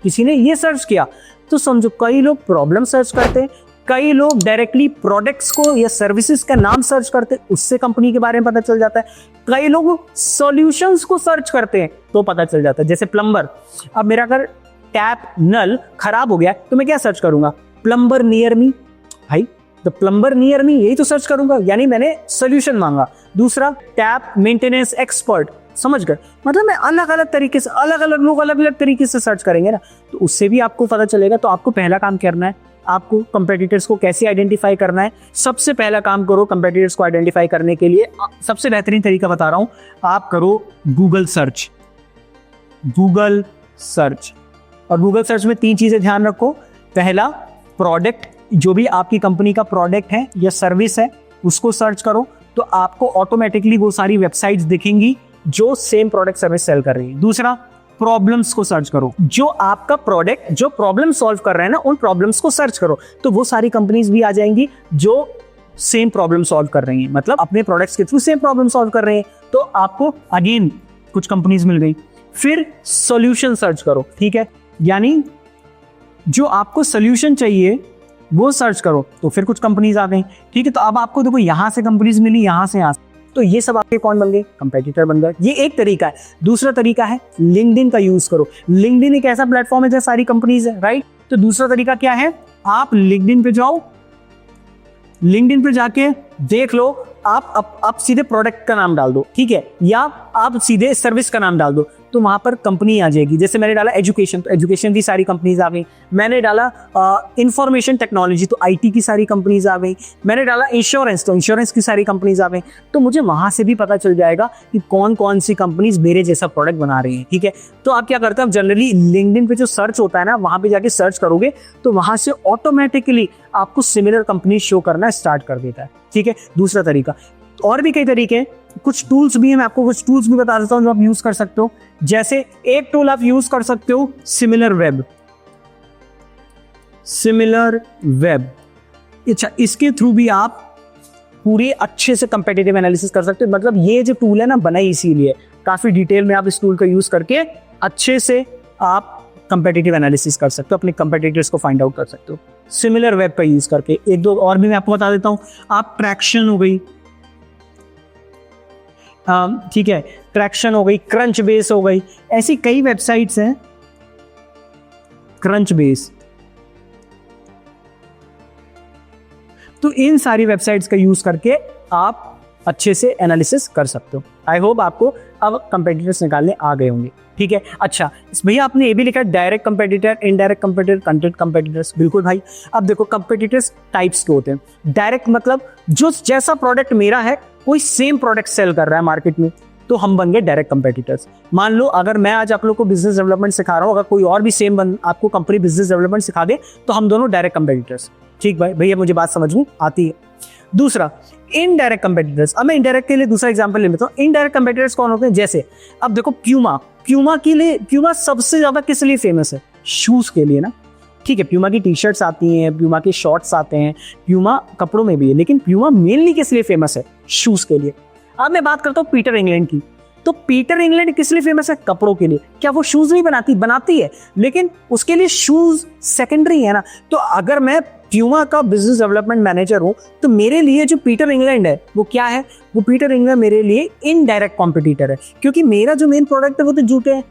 किसी ने ये सर्च किया। तो समझो, कई लोग प्रॉब्लम सर्च करते हैं, कई लोग डायरेक्टली प्रोडक्ट्स को या सर्विसेज का नाम सर्च करते हैं, उससे कंपनी के बारे में पता चल जाता है। कई लोग सॉल्यूशंस को सर्च करते हैं तो पता चल जाता है। जैसे प्लम्बर, अब मेरा अगर टैप नल खराब हो गया तो मैं क्या सर्च करूंगा, प्लम्बर नियर मी, भाई द प्लम्बर नियर मी, यही तो सर्च करूंगा, यानी मैंने सोल्यूशन मांगा। दूसरा, टैप मेंटेनेंस एक्सपर्ट, समझ गए, मतलब मैं अलग अलग तरीके से, अलग अलग लोग अलग अलग तरीके से सर्च करेंगे ना, तो उससे भी आपको पता चलेगा। तो आपको पहला काम करना है, आपको कंपेटिटर्स को कैसे आइडेंटिफाई करना है। सबसे पहला काम करो कंपेटिटर्स को आइडेंटिफाई करने के लिए, सबसे बेहतरीन तरीका बता रहा हूं, आप करो गूगल सर्च। गूगल सर्च, और गूगल सर्च में 3 चीजें ध्यान रखो। पहला, प्रोडक्ट, जो भी आपकी कंपनी का प्रोडक्ट है या सर्विस है उसको सर्च करो, तो आपको ऑटोमेटिकली वो सारी वेबसाइट्स दिखेंगी जो सेम प्रोडक्ट सर्विस सेल कर रही है। दूसरा, प्रॉब्लम्स को सर्च करो, जो आपका प्रोडक्ट जो प्रॉब्लम सॉल्व कर रहे हैं ना, उन प्रॉब्लम्स को सर्च करो, तो वो सारी कंपनीज भी आ जाएंगी जो सेम प्रॉब्लम सॉल्व कर रही हैं, मतलब अपने प्रोडक्ट्स के थ्रू सेम प्रॉब्लम सॉल्व कर रहे हैं, तो आपको अगेन कुछ कंपनीज मिल गई। फिर सॉल्यूशन सर्च करो, ठीक है, यानी जो आपको सॉल्यूशन चाहिए वो सर्च करो, तो फिर कुछ कंपनीज आ गई। ठीक है, तो अब आपको देखो यहां से कंपनीज मिली, यहां से, तो ये सब आपके कौन बन गए, कंपेटिटर बन गए। ये एक तरीका है। दूसरा तरीका है लिंक्डइन का यूज करो। लिंक्डइन एक ऐसा प्लेटफॉर्म है जहां सारी कंपनीज है, राइट। तो दूसरा तरीका क्या है, आप लिंक्डइन पे जाओ, लिंक्डइन पे जाके देख लो, आप सीधे प्रोडक्ट का नाम डाल दो, ठीक है, या आप सीधे सर्विस का नाम डाल दो, तो वहां पर कंपनी आ जाएगी। जैसे मैंने डाला एजुकेशन, तो एजुकेशन की सारी कंपनीज आ गई। मैंने डाला इंफॉर्मेशन टेक्नोलॉजी, तो आईटी की सारी कंपनीज आ गई। मैंने डाला इंश्योरेंस, तो इंश्योरेंस की सारी कंपनीज आ गई। तो मुझे वहां से भी पता चल जाएगा कि कौन कौन सी कंपनीज मेरे जैसा प्रोडक्ट बना रही है, ठीक है। तो आप क्या करते हैं, आप जनरली लिंक्डइन पे जो सर्च होता है ना, वहां पे जाके सर्च करोगे तो वहां से ऑटोमेटिकली आपको सिमिलर कंपनी शो करना स्टार्ट कर देता है, ठीक है। दूसरा तरीका, और भी कई तरीके हैं, कुछ टूल्स भी हैं, मैं आपको कुछ टूल्स भी बता देता हूं जो आप यूज कर सकते हो। जैसे एक टूल आप यूज कर सकते हो सिमिलर वेब। अच्छा, इसके थ्रू भी आप पूरे अच्छे से कंपेटिटिव एनालिसिस कर सकते हो। मतलब ये जो टूल है ना, बना इसीलिए, काफी डिटेल में आप इस टूल का यूज करके अच्छे से आप कंपेटिटिव एनालिसिस कर सकते हो, अपने कंपेटिटर्स को फाइंड आउट कर सकते हो सिमिलर वेब का यूज करके। एक दो और भी मैं आपको बता देता हूं। आप ट्रैक्शन हो गई, ठीक है, ट्रैक्शन हो गई, क्रंच बेस हो गई, ऐसी कई वेबसाइट्स हैं। क्रंच बेस, तो इन सारी वेबसाइट्स का यूज करके आप अच्छे से एनालिसिस कर सकते हो। आई होप आपको अब कंपेटिटर्स निकालने आ गए होंगे, ठीक है। अच्छा भैया, आपने ये भी लिखा direct competitor, indirect competitor, content competitors. बिल्कुल भाई, अब देखो कंपेटिटर्स टाइप्स के होते हैं। डायरेक्ट मतलब जो जैसा प्रोडक्ट मेरा है, कोई सेम प्रोडक्ट सेल कर रहा है मार्केट में, तो हम बन गए डायरेक्ट कंपेटिटर्स। मान लो अगर मैं आज आप लोग को बिजनेस डेवलपमेंट सिखा रहा हूं, अगर कोई और भी सेम आपको कंपनी बिजनेस डेवलपमेंट सिखा दे, तो हम दोनों डायरेक्ट कंपेटिटर्स। ठीक भाई, भैया मुझे बात समझ में आती है। दूसरा, इनडायरेक्ट कंपेटिटर्स। अब मैं इनडायरेक्ट के लिए दूसरा एग्जांपल ले लेता हूं। इनडायरेक्ट कंपेटिटर्स कौन होते हैं? जैसे अब देखो प्यूमा के लिए, प्यूमा सबसे ज्यादा किस लिए फेमस है? शूज के लिए ना, ठीक है। प्यूमा की टी शर्ट्स आती हैं, प्यूमा के शॉर्ट्स आते हैं, प्यूमा कपड़ों में भी है, लेकिन प्यूमा मेनली किस लिए फेमस है? शूज के लिए। अब मैं बात करता हूँ पीटर इंग्लैंड की, तो पीटर इंग्लैंड किस लिए फेमस है? कपड़ों के लिए। क्या वो शूज नहीं बनाती है, लेकिन उसके लिए शूज सेकेंडरी है ना। तो अगर मैं प्यूमा का बिजनेस डेवलपमेंट मैनेजर हूं, तो मेरे लिए जो पीटर इंग्लैंड है वो क्या है? वो पीटर इंग्लैंड मेरे लिए इनडायरेक्ट कॉम्पिटिटर है, क्योंकि मेरा जो मेन प्रोडक्ट है वो तो जूते हैं,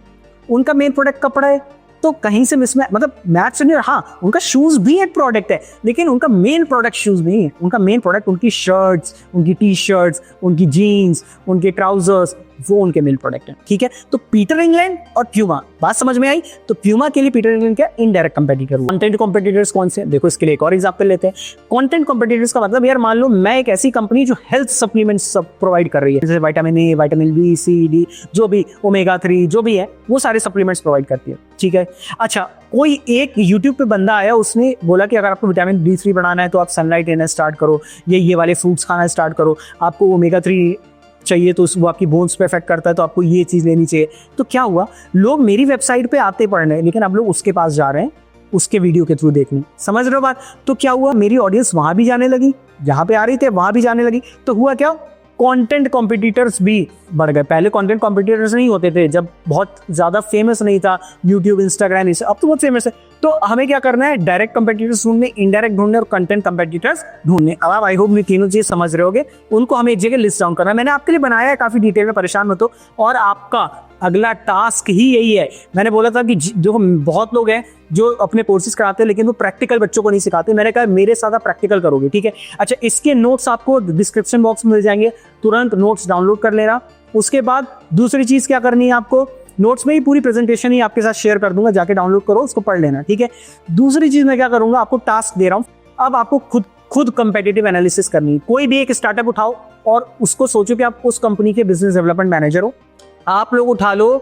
उनका मेन प्रोडक्ट कपड़ा है। तो कहीं से मतलब मैच नहीं, हाँ उनका शूज भी एक प्रोडक्ट है, लेकिन उनका मेन प्रोडक्ट शूज नहीं है। उनका मेन प्रोडक्ट उनकी शर्ट्स, उनकी टी शर्ट्स, उनकी जीन्स, उनके ट्राउजर्स, वो उनके मेन प्रोडक्ट है, ठीक है। तो पीटर इंग्लैंड और प्यूमा, बात समझ में आई? तो प्यूमा के लिए पीटर इंग्लैंड क्या? Indirect competitor. कंटेंट कंपेटिटर्स कौन से? देखो इसके लिए एक और एग्जांपल लेते हैं। कंटेंट कंपेटिटर्स का मतलब, यार मान लो मैं एक ऐसी कंपनी जो हेल्थ सप्लीमेंट्स सब प्रोवाइड कर रही है, जैसे vitamin A, vitamin B, C, D, जो भी ओमेगा 3 जो भी है, वो सारे सप्लीमेंट्स प्रोवाइड करती है, ठीक है। अच्छा, कोई एक यूट्यूब पे बंदा आया, उसने बोला कि अगर आपको विटामिन D3 बढ़ाना है तो आप सनलाइट लेना स्टार्ट करो, ये वाले फ्रूट्स खाना स्टार्ट करो, आपको ओमेगा 3 चाहिए तो वो आपकी बोन्स पे इफेक्ट करता है, तो आपको ये चीज लेनी चाहिए। तो क्या हुआ, लोग मेरी वेबसाइट पे आते पढ़ने, लेकिन अब लोग उसके पास जा रहे हैं उसके वीडियो के थ्रू देखने। समझ रहे हो बात? तो क्या हुआ, मेरी ऑडियंस वहां भी जाने लगी, जहां पे आ रही थे वहां भी जाने लगी। तो हुआ क्या, कंटेंट कॉम्पिटिटर्स भी बढ़ गए। पहले कंटेंट कॉम्पिटिटर्स नहीं होते थे, जब बहुत ज्यादा फेमस नहीं था यूट्यूब, इंस्टाग्राम, अब तो बहुत फेमस है। तो हमें क्या करना है? डायरेक्ट कंपेटिटर्स ढूंढने, इनडायरेक्ट ढूंढने और कंटेंट कंपेटिटर्स ढूंढने। अब आप आई होप ये तीनों चीज समझ रहे होगे, उनको हमें एक जगह लिस्ट डाउन करना है। मैंने आपके लिए बनाया है काफी डिटेल में, परेशान मत हो। और आपका अगला टास्क ही यही है। मैंने बोला था कि जो बहुत लोग हैं जो अपने कोर्सेज कराते हैं, लेकिन वो प्रैक्टिकल बच्चों को नहीं सिखाते। मैंने कहा मेरे साथ आप प्रैक्टिकल करोगे, ठीक है। अच्छा, इसके नोट्स आपको डिस्क्रिप्शन बॉक्स में मिल जाएंगे, तुरंत नोट्स डाउनलोड कर लेना। उसके बाद दूसरी चीज क्या करनी है आपको, नोट्स में ही पूरी प्रेजेंटेशन ही आपके साथ शेयर कर दूंगा, जाके डाउनलोड करो, उसको पढ़ लेना, ठीक है। दूसरी चीज मैं क्या करूंगा, आपको टास्क दे रहा हूं, अब आपको खुद कंपेटिटिव एनालिसिस करनी है। कोई भी एक स्टार्टअप उठाओ और उसको सोचो कि आप उस कंपनी के बिजनेस डेवलपमेंट मैनेजर हो। आप लोग उठा लो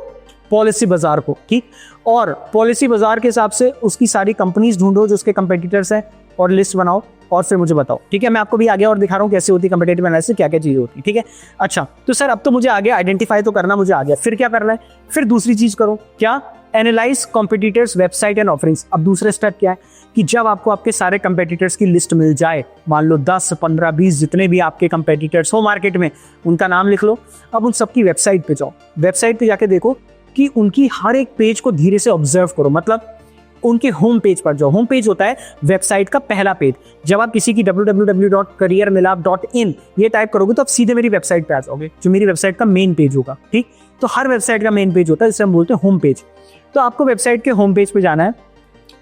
पॉलिसी बाजार को, ठीक, और पॉलिसी बाजार के हिसाब से उसकी सारी कंपनीज ढूंढो जो उसके कंपेटिटर्स हैं, और लिस्ट बनाओ और फिर मुझे बताओ, ठीक है। मैं आपको भी आगे और दिखा रहा हूँ कैसे होती है कंपेटिटिव एनालिसिस, क्या क्या चीजें होती है, ठीक है। अच्छा, तो सर अब तो मुझे आगे आइडेंटिफाई तो करना मुझे आ गया, फिर क्या करना है? फिर दूसरी चीज करो, क्या? Analyse competitors website and offerings. अब दूसरा स्टेप क्या है कि जब आपको आपके सारे कंपेटिटर्स की लिस्ट मिल जाए, मान लो 10, 15, 20 जितने भी आपके कंपेटिटर्स हो मार्केट में, उनका नाम लिख लो। अब उन सबकी वेबसाइट पे जाओ, वेबसाइट पे जाके देखो कि उनकी हर एक पेज को धीरे से ऑब्जर्व करो। मतलब उनके होम पेज पर जाओ। होम पेज होता है वेबसाइट का पहला पेज। जब आप किसी की www.careermilap.in ये टाइप करोगे तो आप सीधे मेरी वेबसाइट पे आ जाओगे, जो मेरी वेबसाइट का मेन पेज होगा, ठीक। तो हर वेबसाइट का मेन पेज होता है, जिसे हम बोलते हैं होम पेज। तो आपको वेबसाइट के होम पेज पे जाना है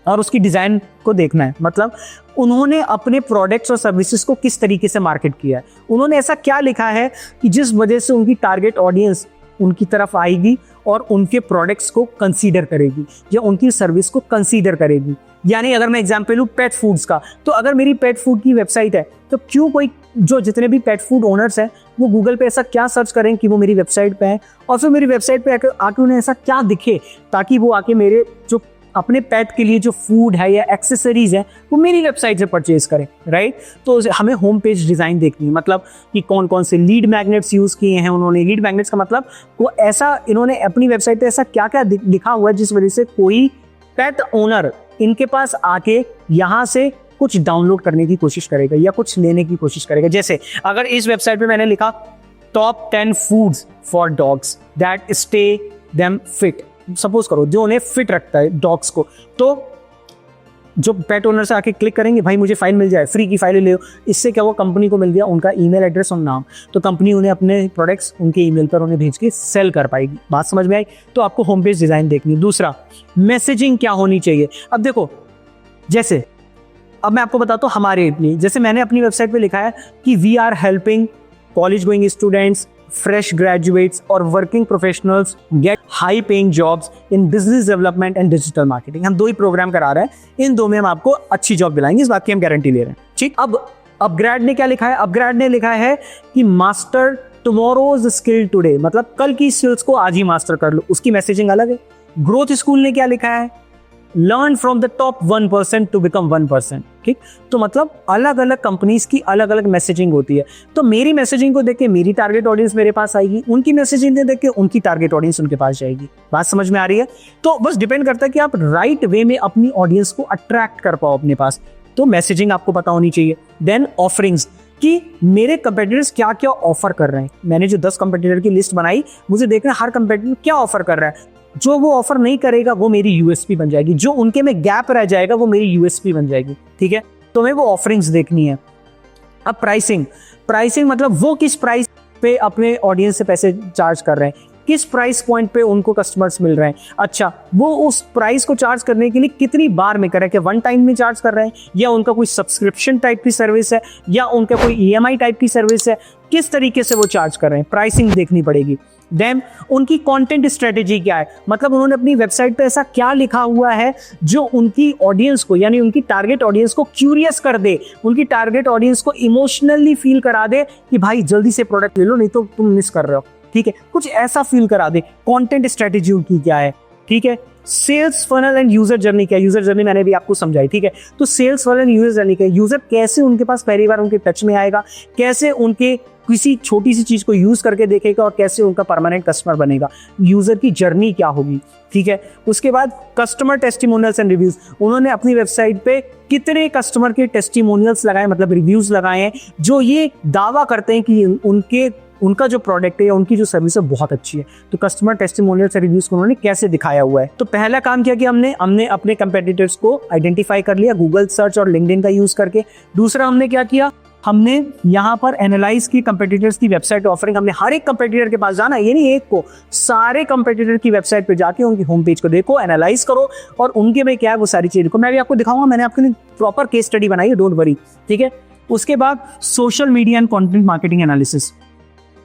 और उसकी डिज़ाइन को देखना है। मतलब उन्होंने अपने प्रोडक्ट्स और सर्विसेज को किस तरीके से मार्केट किया है, उन्होंने ऐसा क्या लिखा है कि जिस वजह से उनकी टारगेट ऑडियंस उनकी तरफ आएगी और उनके प्रोडक्ट्स को कंसीडर करेगी या उनकी सर्विस को कंसीडर करेगी। यानी अगर मैं एग्जांपल लूँ पेट फूड्स का, तो अगर मेरी पेट फूड की वेबसाइट है तो क्यों कोई जो जितने भी पेट फूड ओनर्स हैं वो गूगल पे ऐसा क्या सर्च करें कि वो मेरी वेबसाइट पे है, और फिर मेरी वेबसाइट पे आके उन्हें ऐसा क्या दिखे ताकि वो आके मेरे जो अपने पेट के लिए जो फूड है या एक्सेसरीज है वो मेरी वेबसाइट से परचेज करें, राइट। तो हमें होम पेज डिज़ाइन देखनी है, मतलब कि कौन कौन से लीड मैग्नेट्स यूज़ किए हैं उन्होंने। लीड मैग्नेट्स का मतलब वो ऐसा इन्होंने अपनी वेबसाइट पे ऐसा क्या क्या लिखा हुआ है जिस वजह से कोई पेट ओनर इनके पास आके यहाँ से कुछ डाउनलोड करने की कोशिश करेगा या कुछ लेने की कोशिश करेगा। जैसे अगर इस वेबसाइट पे मैंने लिखा top 10 foods for dogs that stay them fit, suppose करो जो उन्हें फिट रखता है डॉग्स को, तो जो पेट ओनर से आके क्लिक करेंगे भाई मुझे फाइल मिल जाए, फ्री की फाइल ले लो, इससे क्या वो कंपनी को मिल गया उनका ईमेल एड्रेस और नाम, तो कंपनी उन्हें अपने प्रोडक्ट्स उनके ईमेल पर उन्हें भेज के सेल कर पाएगी। बात समझ में आई? तो आपको होम पेज डिज़ाइन देखनी है। दूसरा, मैसेजिंग क्या होनी चाहिए। अब देखो, जैसे अब मैं आपको बताता हूँ हमारे लिए, जैसे मैंने अपनी वेबसाइट पे लिखा है कि we are helping college going students, fresh graduates और working professionals get high paying jobs in business development and digital marketing. हम 2 ही प्रोग्राम करा रहे हैं, इन 2 में हम आपको अच्छी जॉब दिलाएंगे, इस बात की हम गारंटी ले रहे हैं, ठीक। अब अपग्रेड ने क्या लिखा है? अपग्रेड ने लिखा है कि मास्टर टुमारोज स्किल टुडे, मतलब कल की स्किल्स को आज ही मास्टर कर लो, उसकी मैसेजिंग अलग है। ग्रोथ स्कूल ने क्या लिखा है? Learn from the top 1% to become 1%, ठीक। तो मतलब अलग अलग कंपनीज की अलग अलग मैसेजिंग होती है। तो मेरी मैसेजिंग को देख के मेरी टारगेट ऑडियंस मेरे पास आएगी, उनकी मैसेजिंग को देख के उनकी टारगेट ऑडियंस उनके पास जाएगी। बात समझ में आ रही है? तो बस डिपेंड करता है कि आप राइट वे में अपनी ऑडियंस को अट्रैक्ट कर पाओ अपने पास, तो मैसेजिंग आपको पता होनी चाहिए। देन ऑफरिंग्स, कि मेरे कंपेटिटर्स क्या क्या ऑफर कर रहे हैं। मैंने जो 10 कंपेटिटर की लिस्ट बनाई, मुझे देखना है हर कंपेटिटर क्या ऑफर कर रहा है। जो वो ऑफर नहीं करेगा वो मेरी यूएसपी बन जाएगी, जो उनके में गैप रह जाएगा वो मेरी यूएसपी बन जाएगी, ठीक है। तो हमें वो ऑफरिंग्स देखनी है। अब प्राइसिंग मतलब वो किस प्राइस पे अपने ऑडियंस से पैसे चार्ज कर रहे हैं, किस प्राइस पॉइंट पे उनको कस्टमर्स मिल रहे हैं। अच्छा, वो उस प्राइस को चार्ज करने के लिए कितनी बार में कर रहे हैं, कि वन टाइम में चार्ज कर रहे हैं या उनका कोई सब्सक्रिप्शन टाइप की सर्विस है या उनका कोई ईएमआई टाइप की सर्विस है, किस तरीके से वो चार्ज कर रहे हैं, प्राइसिंग देखनी पड़ेगी। देन उनकी कंटेंट स्ट्रेटेजी क्या है, मतलब उन्होंने अपनी वेबसाइट पे ऐसा क्या लिखा हुआ है जो उनकी ऑडियंस को, यानी उनकी टारगेट ऑडियंस को क्यूरियस कर दे, उनकी टारगेट ऑडियंस को इमोशनली फील करा दे कि भाई जल्दी से प्रोडक्ट ले लो नहीं तो तुम मिस कर रहे हो, ठीक है, कुछ ऐसा फील करा दे। कंटेंट स्ट्रेटेजी उनकी क्या है, ठीक है। Sales funnel and user journey क्या है, यूजर जर्नी मैंने भी आपको समझाई, ठीक है। तो sales funnel and user journey क्या है, यूजर कैसे उनके पास पहली बार उनके टच में आएगा, कैसे उनके किसी छोटी सी चीज को यूज करके देखेगा और कैसे उनका परमानेंट कस्टमर बनेगा, यूजर की जर्नी क्या होगी, ठीक है। उसके बाद कस्टमर टेस्टिमोनियल्स एंड रिव्यूज, उन्होंने अपनी वेबसाइट पे कितने कस्टमर के टेस्टिमोनियल्स लगाए, मतलब रिव्यूज लगाए हैं जो ये दावा करते हैं कि उनका जो प्रोडक्ट है या उनकी जो सर्विस है बहुत अच्छी है। तो कस्टमर टेस्टिमोनियल से रिव्यूज को उन्होंने कैसे दिखाया हुआ है। तो पहला काम किया कि हमने अपने कंपेटिटर्स को आइडेंटिफाई कर लिया गूगल सर्च और लिंक्डइन का यूज करके। दूसरा हमने क्या किया, हमने यहाँ पर एनालाइज की कंपेटिटर्स की वेबसाइट ऑफरिंग। हमने हर एक कंपेटिटर के पास जाना, ये नहीं एक को, सारे कंपेटिटर की वेबसाइट पे जाके उनकी होम पेज को देखो, एनालाइज करो और उनके में क्या है वो सारी चीजें को मैं भी आपको दिखाऊंगा। मैंने आपके लिए प्रॉपर केस स्टडी बनाई है, डोंट वरी, ठीक है। उसके बाद social media and content marketing analysis.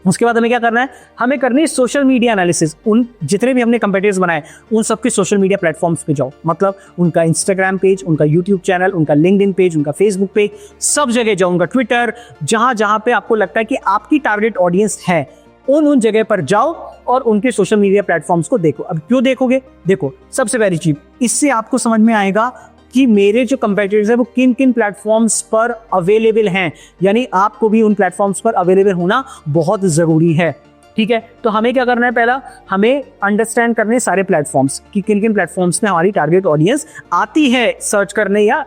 उसके बाद हमें क्या करना है, हमें करनी है सोशल मीडिया एनालिसिस। उन जितने भी हमने कंपेटिटर्स बनाए उन सबके सोशल मीडिया प्लेटफॉर्म्स पे जाओ, मतलब उनका इंस्टाग्राम पेज, उनका यूट्यूब चैनल, उनका लिंक्डइन पेज, उनका फेसबुक पेज, सब जगह जाओ, उनका ट्विटर, जहां जहां पे आपको लगता है कि आपकी टारगेट ऑडियंस है उन जगह पर जाओ और उनके सोशल मीडिया प्लेटफॉर्म्स को देखो। अब क्यों देखोगे, देखो सबसे पहली चीज, इससे आपको समझ में आएगा कि मेरे जो कंपेटिटर्स है वो किन किन प्लेटफॉर्म्स पर अवेलेबल हैं, यानी आपको भी उन प्लेटफॉर्म्स पर अवेलेबल होना बहुत जरूरी है, ठीक है। तो हमें क्या करना है, पहला हमें अंडरस्टैंड करने सारे प्लेटफॉर्म्स कि किन किन प्लेटफॉर्म्स में हमारी टारगेट ऑडियंस आती है सर्च करने या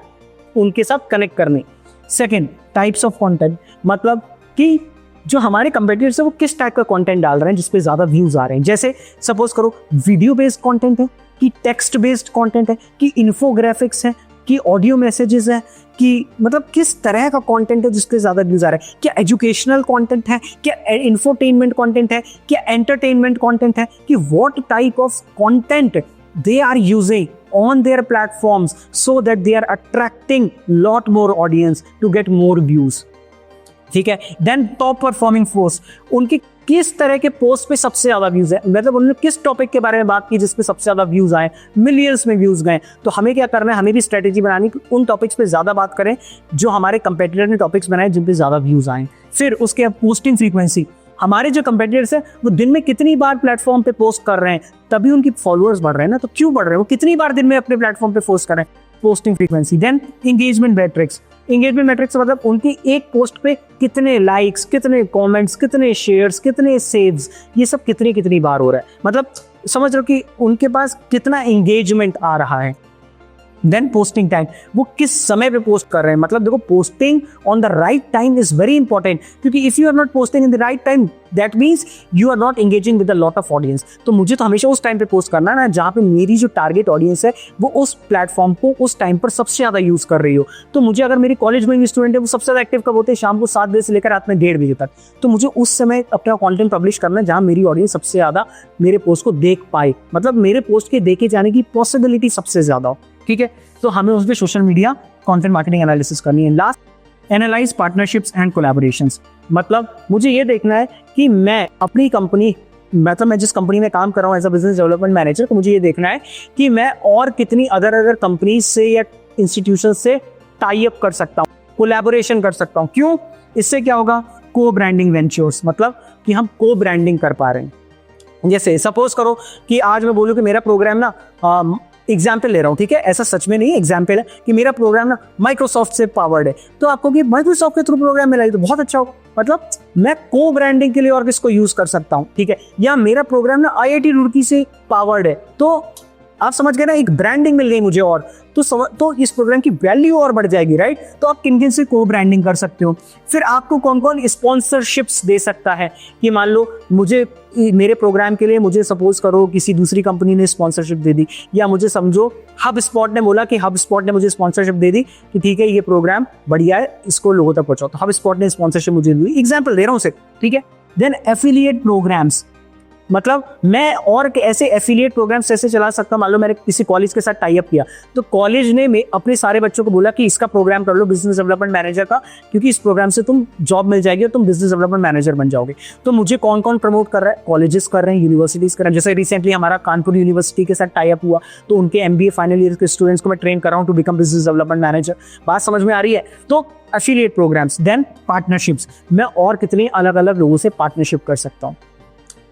उनके साथ कनेक्ट करने। सेकेंड, टाइप्स ऑफ कॉन्टेंट, मतलब कि जो हमारे कंपेटिटर्स है वो किस टाइप का कंटेंट डाल रहे हैं जिसपे ज्यादा व्यूज आ रहे हैं। जैसे सपोज करो वीडियो बेस्ड कंटेंट है कि टेक्स्ट बेस्ड कंटेंट है कि इन्फोग्राफिक्स है कि ऑडियो मैसेजेस है, कि मतलब किस तरह का कंटेंट है जिसके ज्यादा व्यूज आ रहे हैं। क्या एजुकेशनल कंटेंट है, क्या इंफोटेनमेंट कंटेंट है, क्या एंटरटेनमेंट कंटेंट है, कि what type of content they are using on their platforms so that they are attracting lot more audience to get more views. ठीक है. देन टॉप परफॉर्मिंग पोस्ट, उनकी किस तरह के पोस्ट पे सबसे ज्यादा व्यूज है, मतलब उन्होंने किस टॉपिक के बारे में बात की जिस पे सबसे ज्यादा व्यूज आए, मिलियंस में व्यूज गए. तो हमें क्या करना है, हमें भी स्ट्रेटेजी बनानी कि उन टॉपिक्स पे ज्यादा बात करें जो हमारे कंपेटिटर ने टॉपिक्स बनाए जिन पे ज्यादा व्यूज आए. फिर उसके बाद पोस्टिंग फ्रीक्वेंसी, हमारे जो कंपेटिटर्स हैं वो दिन में कितनी बार प्लेटफॉर्म पे पोस्ट कर रहे हैं, तभी उनकी फॉलोअर्स बढ़ रहे हैं ना. तो क्यों बढ़ रहे हैं, वो कितनी बार दिन में अपने प्लेटफॉर्म पे पोस्ट कर रहे हैं. Posting frequency. Then engagement metrics. Engagement metrics मतलब उनकी एक पोस्ट पे कितने लाइक्स, कितने कमेंट्स, कितने शेयर्स, कितने सेव्स, ये सब कितनी बार हो रहा है, मतलब समझ रहे हो कि उनके पास कितना एंगेजमेंट आ रहा है. देन पोस्टिंग टाइम, वो किस समय पे पोस्ट कर रहे हैं. मतलब देखो, posting on the right time is very important, क्योंकि if you are not posting in the right time that means you are not engaging with a lot of audience. तो मुझे तो हमेशा उस टाइम पे पोस्ट करना है ना जहाँ पे मेरी जो टारगेट ऑडियंस है वो उस प्लेटफॉर्म को उस टाइम पर सबसे ज्यादा यूज कर रही हो. तो मुझे अगर मेरी कॉलेज में स्टूडेंट है वो सबसे ज्यादा एक्टिव कब होते हैं, शाम को 7 बजे से लेकर रात में 1:30 बजे तक. तो मुझे उस समय अपना कंटेंट पब्लिश करना है जहाँ मेरी ऑडियंस सबसे ज्यादा मेरे पोस्ट को देख पाए, मतलब मेरे पोस्ट के देखे जाने की पॉसिबिलिटी सबसे ज्यादा हो. ठीक है. तो हमें उस पर social media content marketing analysis करनी है. Last, analyse partnerships and collaborations. मतलब मुझे ये देखना है कि मैं अपनी कंपनी, मतलब मैं जिस कंपनी में काम कर रहा हूँ as a business development manager, तो मुझे ये देखना है कि मैं और कितनी अदर कंपनीज से या इंस्टीट्यूशन से टाई अप कर सकता हूँ, कोलैबोरेशन कर सकता हूँ. क्यों? इससे क्या होगा, को ब्रांडिंग वेंचर्स, मतलब कि हम को ब्रांडिंग कर पा रहे हैं. जैसे सपोज करो कि आज मैं बोलूँ कि मेरा प्रोग्राम ना, एग्जाम्पल ले रहा हूँ, ठीक है, ऐसा सच में नहीं, एग्जाम्पल है कि मेरा प्रोग्राम ना माइक्रोसॉफ्ट से पावर्ड है, तो आपको कि माइक्रोसॉफ्ट के थ्रू प्रोग्राम मिला तो बहुत अच्छा होगा. मतलब मैं को ब्रांडिंग के लिए और किसको यूज कर सकता हूँ. ठीक है. या मेरा प्रोग्राम ना IIT रुड़की से पावर्ड है, तो आप समझ गए ना, एक ब्रांडिंग मिल गई मुझे और तो इस प्रोग्राम की वैल्यू और बढ़ जाएगी, राइट. तो आप किन किन से को ब्रांडिंग कर सकते हो. फिर आपको कौन कौन स्पॉन्सरशिप्स दे सकता है कि मान लो मुझे मेरे प्रोग्राम के लिए, मुझे सपोज करो किसी दूसरी कंपनी ने स्पॉन्सरशिप दे दी, या मुझे समझो हब स्पॉट ने बोला कि हब स्पॉट ने मुझे स्पॉन्सरशिप दे दी कि ठीक है ये प्रोग्राम बढ़िया है, इसको लोगों तक पहुंचाओ, तो हब स्पॉट ने स्पॉन्सरशिप मुझे दी. एग्जाम्पल दे रहा हूँ सिर्फ. ठीक है. देन एफिलिएट प्रोग्राम्स, मतलब मैं और ऐसे एफिलिएट प्रोग्राम्स कैसे चला सकता हूं. मान लो मैंने किसी कॉलेज के साथ टाई अप किया, तो कॉलेज ने अपने सारे बच्चों को बोला कि इसका प्रोग्राम कर लो बिजनेस डेवलपमेंट मैनेजर का, क्योंकि इस प्रोग्राम से तुम जॉब मिल जाएगी और तुम बिजनेस डेवलपमेंट मैनेजर बन जाओगे. तो मुझे कौन कौन प्रमोट कर रहा है, कॉलेजेस कर रहे हैं, यूनिवर्सिटीज कर रहे हैं. जैसे रिसेंटली हमारा कानपुर यूनिवर्सिटी के साथ टाई अप हुआ, तो उनके MBA फाइनल ईयर के स्टूडेंट्स को मैं ट्रेन कर रहा हूँ to become business development manager. बात समझ में आ रही है. तो एफिलिएट प्रोग्राम्स. देन पार्टनरशिप्स, मैं और कितने अलग अलग लोगों से पार्टनरशिप कर सकता हूँ.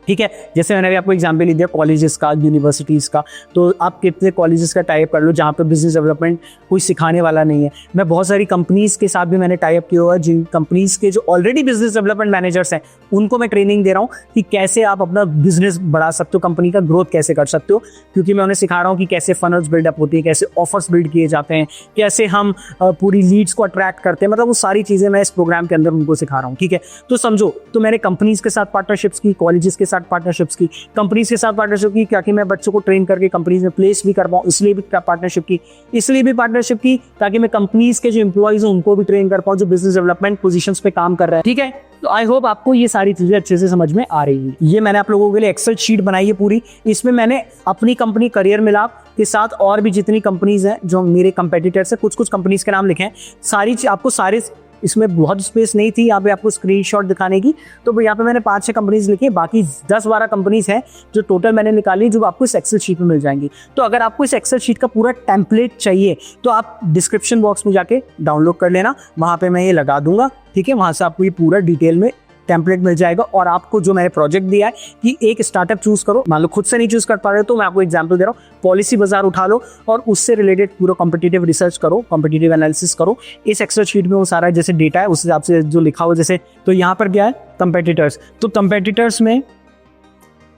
ठीक है. जैसे मैंने अभी आपको एग्जाम्पल ही दिया कॉलेजेस का, यूनिवर्सिटीज़ का, तो आप कितने कॉलेजेस का टाई अप कर लो जहाँ पे बिजनेस डेवलपमेंट कोई सिखाने वाला नहीं है. मैं बहुत सारी कंपनीज के साथ भी मैंने टाई अप किया हुआ है, जिन कंपनीज के जो ऑलरेडी बिजनेस डेवलपमेंट मैनेजर्स हैं उनको मैं ट्रेनिंग दे रहा हूँ कि कैसे आप अपना बिजनेस बढ़ा सकते हो, कंपनी का ग्रोथ कैसे कर सकते हो. क्योंकि मैं उन्हें सिखा रहा हूँ कि कैसे फनल्स बिल्डअप होती है, कैसे ऑफर्स बिल्ड किए जाते हैं, कैसे हम पूरी लीड्स को अट्रैक्ट करते हैं, मतलब वो सारी चीज़ें मैं इस प्रोग्राम के अंदर उनको सिखा रहा हूँ. ठीक है. तो समझो, तो मैंने कंपनीज के साथ पार्टनरशिप्स की, कॉलेजेस के साथ पार्टनरशिप्स की, कंपनीज के साथ पार्टनरशिप की ताकि मैं बच्चों को ट्रेन करके कंपनीज में प्लेस भी कर पाऊँ, इसलिए भी पार्टनरशिप की ताकि मैं कंपनीज के जो एम्प्लॉइज हैं उनको भी ट्रेन कर पाऊँ जो बिजनेस डेवलपमेंट पोजीशंस पे काम कर रहे हैं. ठीक है. तो आई होप आपको ये सारी चीजें अच्छे से समझ में आ रही है. ये मैंने आप लोगों के लिए एक्सेल शीट बनाई है पूरी. इसमें मैंने अपनी कंपनी करियर मिलाप के साथ और भी जितनी कंपनीज हैं जो मेरे कंपेटिटर्स हैं, कुछ कंपनीज के नाम लिखे हैं. सारी आपको सारे, इसमें बहुत स्पेस नहीं थी यहाँ पे आपको स्क्रीनशॉट दिखाने की, तो यहाँ पे मैंने 5-6 कंपनीज लिखी है, बाकी 10-12 कंपनीज हैं जो टोटल मैंने निकाली, जो आपको इस एक्सेल शीट में मिल जाएंगी. तो अगर आपको इस एक्सेल शीट का पूरा टेम्पलेट चाहिए तो आप डिस्क्रिप्शन बॉक्स में जाके डाउनलोड कर लेना, वहाँ पे मैं ये लगा दूंगा. ठीक है. वहाँ से आपको ये पूरा डिटेल में टेम्पलेट मिल जाएगा. और आपको जो मैंने प्रोजेक्ट दिया है कि एक स्टार्टअप चूज करो, मान लो खुद से नहीं चूज कर पा रहे हो तो मैं आपको एग्जांपल दे रहा हूँ, पॉलिसी बाजार उठा लो और उससे रिलेटेड पूरा कॉम्पिटिटिव रिसर्च करो, कॉम्पिटिटिव एनालिसिस करो. इस एक्सेल शीट में वो सारा जैसे डेटा है उस हिसाब से जो लिखा हो, जैसे तो यहाँ पर क्या है कंपेटिटर्स, तो कंपेटिटर्स में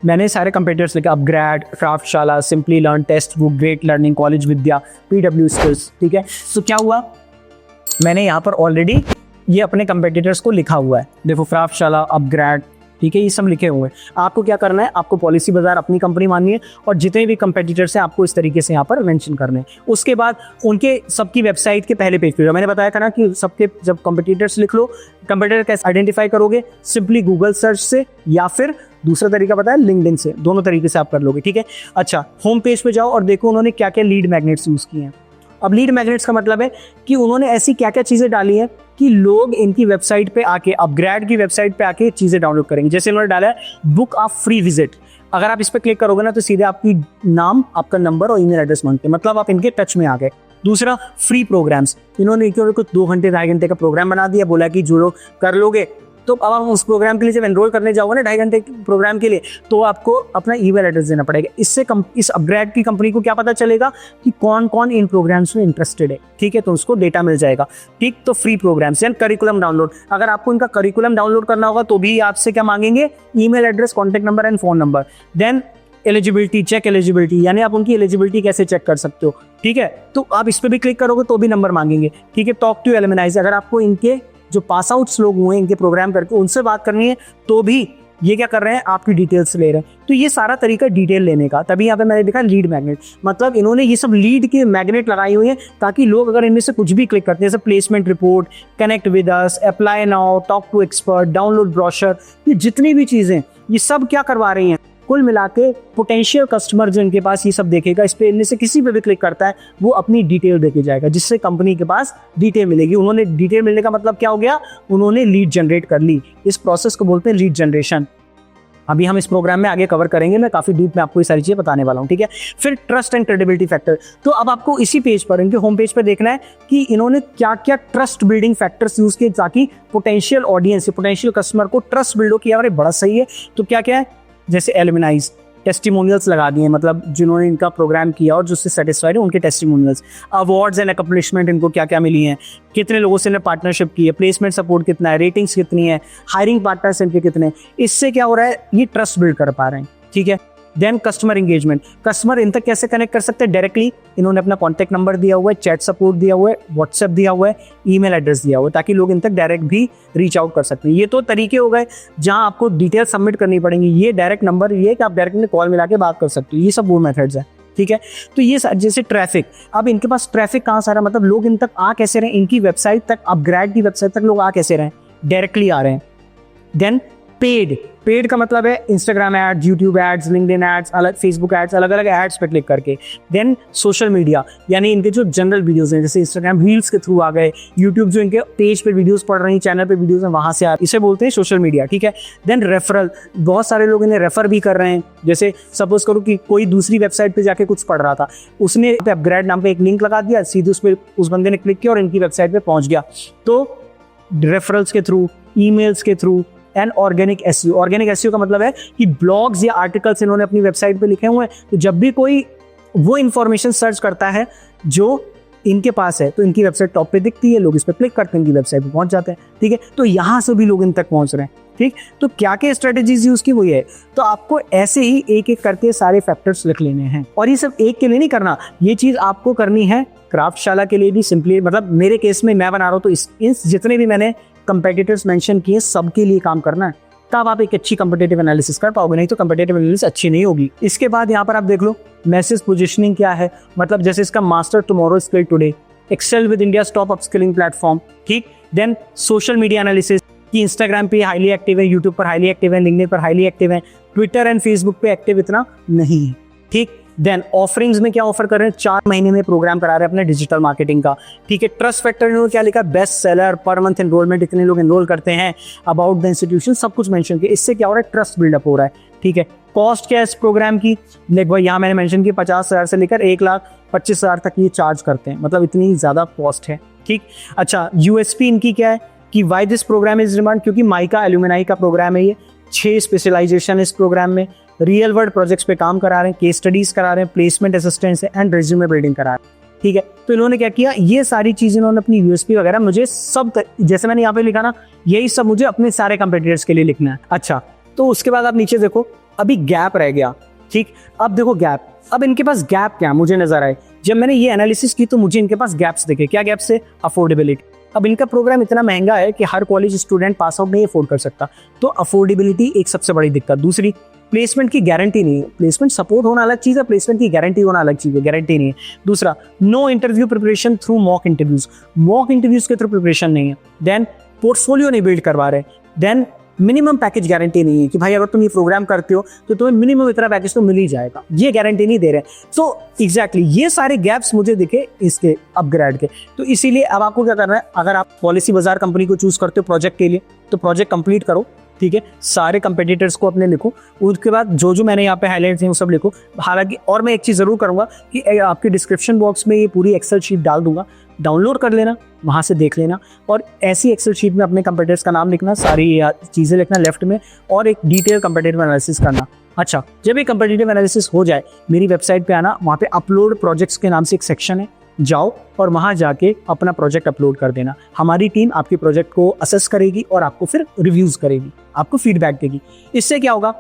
मैंने सारे कंपेटिटर्स लिखे, upGrad, Craftshala, Simplilearn, Testbook, Great Learning, college Vidya, PW skills. ठीक है. तो क्या हुआ, मैंने यहाँ पर ऑलरेडी ये अपने कंपेटिटर्स को लिखा हुआ है. देखो क्राफ्टशाला, अपग्रेड, ठीक है, ये सब लिखे हुए हैं। आपको क्या करना है, आपको पॉलिसी बाजार अपनी कंपनी माननी है और जितने भी कंपेटिटर्स हैं आपको इस तरीके से यहाँ पर मेंशन करने हैं। उसके बाद उनके सबकी वेबसाइट के पहले पेज पे, मैंने बताया था ना कि सबके जब कंपेटिटर्स लिख लो, कंपेटिटर कैसे आइडेंटिफाई करोगे, सिंपली गूगल सर्च से या फिर दूसरा तरीका बताया लिंक्डइन से, दोनों तरीके से आप कर लोगे। ठीक है, अच्छा होम पेज पे जाओ और देखो उन्होंने क्या क्या लीड मैग्नेट्स यूज किए हैं। अब लीड मैग्नेट्स का मतलब है कि उन्होंने ऐसी क्या क्या चीजें डाली हैं कि लोग इनकी वेबसाइट पे आके, अपग्रेड की वेबसाइट पे आके चीजें डाउनलोड करेंगे। जैसे उन्होंने डाला है बुक ऑफ फ्री विजिट, अगर आप इस पर क्लिक करोगे ना तो सीधे आपकी नाम, आपका नंबर और ईमेल एड्रेस मांगते हैं, मतलब आप इनके टच में आ गए। दूसरा फ्री प्रोग्राम्स, इन्होंने कुछ 2 घंटे 2.5 घंटे का प्रोग्राम बना दिया, बोला कि जो लोग कर लोगे तो अब आप उस प्रोग्राम के लिए जब एनरोल करने जाओगे ना 2.5 घंटे प्रोग्राम के लिए, तो आपको अपना ईमेल एड्रेस देना पड़ेगा। इससे इस अपग्रेड की कंपनी को क्या पता चलेगा कि कौन कौन इन प्रोग्राम्स में इंटरेस्टेड है। ठीक है, तो उसको डेटा मिल जाएगा। ठीक, तो free programs and curriculum download, अगर आपको इनका करिकुलम डाउनलोड करना होगा तो भी आपसे क्या मांगेंगे, email address, contact number and phone number. Then eligibility, check eligibility, यानी आप उनकी एलिजिबिलिटी कैसे चेक कर सकते हो। ठीक है, तो आप इस पर भी क्लिक करोगे तो भी नंबर मांगेंगे। ठीक है, टॉक टू एलुमनाइज, अगर आपको इनके जो पास आउट्स लोग हुए इनके प्रोग्राम करके उनसे बात करनी है तो भी ये क्या कर रहे हैं, आपकी डिटेल्स ले रहे हैं। तो ये सारा तरीका डिटेल लेने का। तभी यहाँ पे मैंने देखा लीड मैग्नेट, मतलब इन्होंने ये सब लीड के मैग्नेट लगाई हुई है ताकि लोग अगर इनमें से कुछ भी क्लिक करते हैं, जैसे placement report, connect with us, apply now, talk to expert, download brochure, ये जितनी भी चीजें ये सब क्या करवा रही हैं, कुल मिला के पोटेंशियल कस्टमर जो इनके पास ये सब देखेगा, इस पे इनमें से किसी पे भी क्लिक करता है वो अपनी डिटेल देके जाएगा, जिससे कंपनी के पास डिटेल मिलेगी। उन्होंने डिटेल मिलने का मतलब क्या हो गया, उन्होंने लीड जनरेट कर ली। इस प्रोसेस को बोलते हैं लीड जनरेशन। अभी हम इस प्रोग्राम में आगे कवर करेंगे, मैं काफी डीप में आपको ये सारी चीजें बताने वाला हूँ। ठीक है, फिर ट्रस्ट एंड क्रेडिबिलिटी फैक्टर, तो अब आपको इसी पेज पर, इनके होम पेज पर देखना है कि इन्होंने क्या क्या ट्रस्ट बिल्डिंग फैक्टर्स यूज किए ताकि पोटेंशियल ऑडियंस, पोटेंशियल कस्टमर को ट्रस्ट बिल्ड हो किया। अरे बड़ा सही है, तो क्या क्या है, जैसे एलुमनाइज, टेस्टिमोनियल्स लगा दिए, मतलब जिन्होंने इनका प्रोग्राम किया और जिससे सेटिस्फाइड है उनके टेस्टिमोनियल्स। अवार्ड्स एंड अकम्पलिशमेंट, इनको क्या क्या मिली हैं, कितने लोगों से इन्हें पार्टनरशिप की है, प्लेसमेंट सपोर्ट कितना है, रेटिंग्स कितनी है, हायरिंग पार्टनर्स इनके कितने। इससे क्या हो रहा है, ये ट्रस्ट बिल्ड कर पा रहे हैं। ठीक है, देन कस्टमर एंगेजमेंट, कस्टमर इन तक कैसे कनेक्ट कर सकते हैं डायरेक्टली, इन्होंने अपना कॉन्टैक्ट नंबर दिया हुआ है, चैट सपोर्ट दिया हुआ है, व्हाट्सएप दिया हुआ है, ईमेल एड्रेस दिया हुआ है, ताकि लोग इन तक डायरेक्ट भी रीच आउट कर सकते हैं। ये तो तरीके हो गए जहां आपको डिटेल सबमिट करनी पड़ेंगी। ये डायरेक्ट नंबर, ये कि आप डायरेक्टली कॉल मिला के बात कर सकते हो, ये सब वो मेथड्स है। ठीक है, तो ये जैसे ट्रैफिक, अब इनके पास ट्रैफिक कहाँ सारा, मतलब लोग इन तक आ कैसे रहे, इनकी वेबसाइट तक, अपग्रेड की वेबसाइट तक लोग आ कैसे रहे, डायरेक्टली आ रहे हैं। देन पेड का मतलब है Instagram ads, YouTube ads, LinkedIn ads, अलग फेसबुक एड्स, अलग अलग एड्स पे क्लिक करके। देन सोशल मीडिया, यानी इनके जो जनरल वीडियोस हैं, जैसे इंस्टाग्राम रील्स के थ्रू आ गए, यूट्यूब जो इनके पेज पे वीडियोस पढ़ रही, चैनल पे वीडियोस हैं वहां से आ, इसे बोलते हैं सोशल मीडिया। ठीक है, देन रेफरल, बहुत सारे लोग इन्हें रेफर भी कर रहे हैं। जैसे सपोज करो कि कोई दूसरी वेबसाइट पे जाके कुछ पढ़ रहा था, उसने अपग्रेड नाम पे एक लिंक लगा दिया, सीधे उस पर उस बंदे ने क्लिक किया और इनकी वेबसाइट पे पहुंच गया। तो रेफरल्स के थ्रू, ईमेल्स के through and organic SEO. Organic SEO का मतलब है कि ब्लॉग्स या आर्टिकल्स इन्होंने अपनी वेबसाइट पे लिखे हुए हैं, तो जब भी कोई वो इंफॉर्मेशन सर्च करता है जो इनके पास है तो इनकी वेबसाइट टॉप पे दिखती है, लोग इस पे क्लिक करते हैं, इनकी वेबसाइट पे पहुंच जाते हैं। ठीक है, तो यहां से भी लोग इन तक पहुंच रहे हैं। ठीक, तो क्या क्या स्ट्रेटेजीज यूज की वो ये है, तो आपको ऐसे ही एक एक करके सारे फैक्टर्स लिख लेने हैं। और ये सब एक के लिए नहीं करना, ये चीज आपको करनी है क्राफ्टशाला के लिए भी। सिंपली मतलब मेरे केस में मैं बना रहा हूं तो इन जितने भी मैंने कंपेटिटर्स मेंशन किए सबके लिए काम करना है, तब आप एक अच्छी कंपेटिटिव एनालिसिस कर पाओगे, नहीं तो कंपेटिटिव एनालिसिस अच्छी नहीं होगी। इसके बाद यहाँ पर आप देख लो मैसेज पोजीशनिंग क्या है, मतलब जैसे इसका master tomorrow skill today, excel with India top upskilling platform. ठीक, देन सोशल मीडिया एनालिसिस कि इंस्टाग्राम पे हाईली एक्टिव है, यूट्यूब पर हाईली एक्टिव है, लिंक्डइन पर हाईली एक्टिव है, ट्विटर एंड फेसबुक पे एक्टिव इतना नहीं है। ठीक, देन ऑफरिंग्स में क्या ऑफर कर रहे हैं, 4 महीने में प्रोग्राम करा रहे हैं अपने डिजिटल मार्केटिंग का। ठीक है, ट्रस्ट फैक्टर इन्होंने क्या लिखा, best seller, per month enrolment, इतने लोग एनरोल करते हैं, अबाउट द इंस्टीट्यूशन, सब कुछ मेंशन किया। इससे क्या हो रहा है, ट्रस्ट बिल्डअप हो रहा है। ठीक है, कॉस्ट क्या है इस प्रोग्राम की, देख भाई यहाँ मैंने मेंशन किया 50,000 से लेकर 1,25,000 तक ये चार्ज करते हैं, मतलब इतनी ज्यादा कॉस्ट है। ठीक, अच्छा यूएसपी इनकी क्या है कि why this program is demand, क्योंकि माइका एल्यूमिनाई का प्रोग्राम है ये, 6 स्पेशलाइजेशन इस प्रोग्राम में, रियल वर्ल्ड प्रोजेक्ट्स पे काम करा रहे हैं, केस स्टडीज करा रहे हैं, placement assistance and resume building करा रहे हैं। ठीक है, तो इन्होंने क्या किया, ये सारी चीजें इन्होंने अपनी यूएसपी वगैरह मुझे सब जैसे मैंने यहाँ पे लिखा ना, यही सब मुझे अपने सारे कंपेटिटर्स के लिए लिखना है। अच्छा, तो उसके बाद आप नीचे देखो, अभी गैप रह गया। ठीक, अब देखो गैप, अब इनके पास गैप क्या मुझे नजर आए, जब मैंने ये एनालिसिस की तो मुझे इनके पास गैप्स दिखे। क्या गैप्स है, अफोर्डेबिलिटी, अब इनका प्रोग्राम इतना महंगा है कि हर कॉलेज स्टूडेंट पास आउट नहीं अफोर्ड कर सकता, तो अफोर्डेबिलिटी एक सबसे बड़ी दिक्कत। दूसरी, प्लेसमेंट की गारंटी नहीं है। प्लेसमेंट सपोर्ट होना अलग चीज़ है, प्लेसमेंट की गारंटी होना अलग चीज़ है, गारंटी नहीं है। दूसरा, no interview preparation through mock interviews, mock interviews के थ्रू प्रिपरेशन नहीं है। देन पोर्टफोलियो नहीं बिल्ड करवा रहे। देन मिनिमम पैकेज गारंटी नहीं है कि भाई अगर तुम ये प्रोग्राम करते हो तो तुम्हें मिनिमम इतना पैकेज तो मिल ही जाएगा, ये गारंटी नहीं दे रहे। तो एग्जैक्टली ये सारे गैप्स मुझे दिखे इसके अपग्रेड के। तो इसीलिए अब आपको क्या करना है, अगर आप पॉलिसी बाजार कंपनी को चूज करते हो प्रोजेक्ट के लिए तो प्रोजेक्ट कंप्लीट करो, ठीक है, सारे कंपेटिटर्स को अपने लिखो, उसके बाद जो जो मैंने यहाँ पे हाईलाइट्स हैं वो सब लिखो। हालांकि और मैं एक चीज़ ज़रूर करूँगा कि आपके डिस्क्रिप्शन बॉक्स में ये पूरी एक्सेल शीट डाल दूंगा, डाउनलोड कर लेना, वहाँ से देख लेना, और ऐसी एक्सेल शीट में अपने कंपेटिटर्स का नाम लिखना, सारी चीज़ें लिखना लेफ्ट में, और एक डिटेल कंपेटिटिव एनालिसिस करना। अच्छा, जब ये कंपेटिटिव एनालिसिस हो जाए मेरी वेबसाइट पे आना, वहाँ पे अपलोड प्रोजेक्ट्स के नाम से एक सेक्शन है, जाओ और वहाँ जाके अपना प्रोजेक्ट अपलोड कर देना। हमारी टीम आपके प्रोजेक्ट को असेस करेगी और आपको फिर रिव्यूज़ करेगी, आपको फीडबैक देगी। इससे क्या होगा,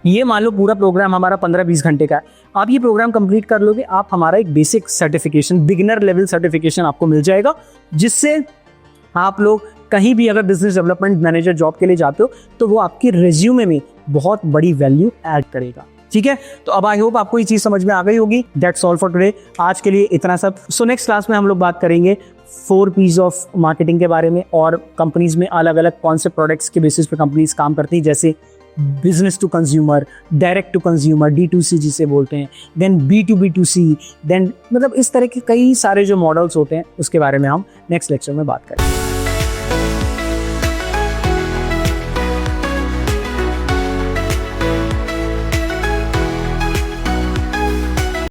ये मान लो पूरा प्रोग्राम हमारा 15-20 घंटे का है, आप ये प्रोग्राम कंप्लीट कर लोगे, आप हमारा एक basic certification, beginner level certification आपको मिल जाएगा, जिससे आप लोग कहीं भी अगर बिजनेस डेवलपमेंट मैनेजर जॉब के लिए जाते हो तो वो आपकी रिज्यूमे में बहुत बड़ी वैल्यू ऐड करेगा। ठीक है, तो अब आई होप आपको ये चीज़ समझ में आ गई होगी। दैट्स ऑल फॉर टुडे, आज के लिए इतना सब। सो नेक्स्ट क्लास में हम लोग बात करेंगे 4 P's ऑफ मार्केटिंग के बारे में, और कंपनीज में अलग अलग कौन से प्रोडक्ट्स के बेसिस पे कंपनीज काम करती हैं, जैसे business to consumer, direct to consumer, D2C जिसे बोलते हैं, देन B2B2C, देन मतलब इस तरह के कई सारे जो मॉडल्स होते हैं उसके बारे में हम नेक्स्ट लेक्चर में बात करेंगे।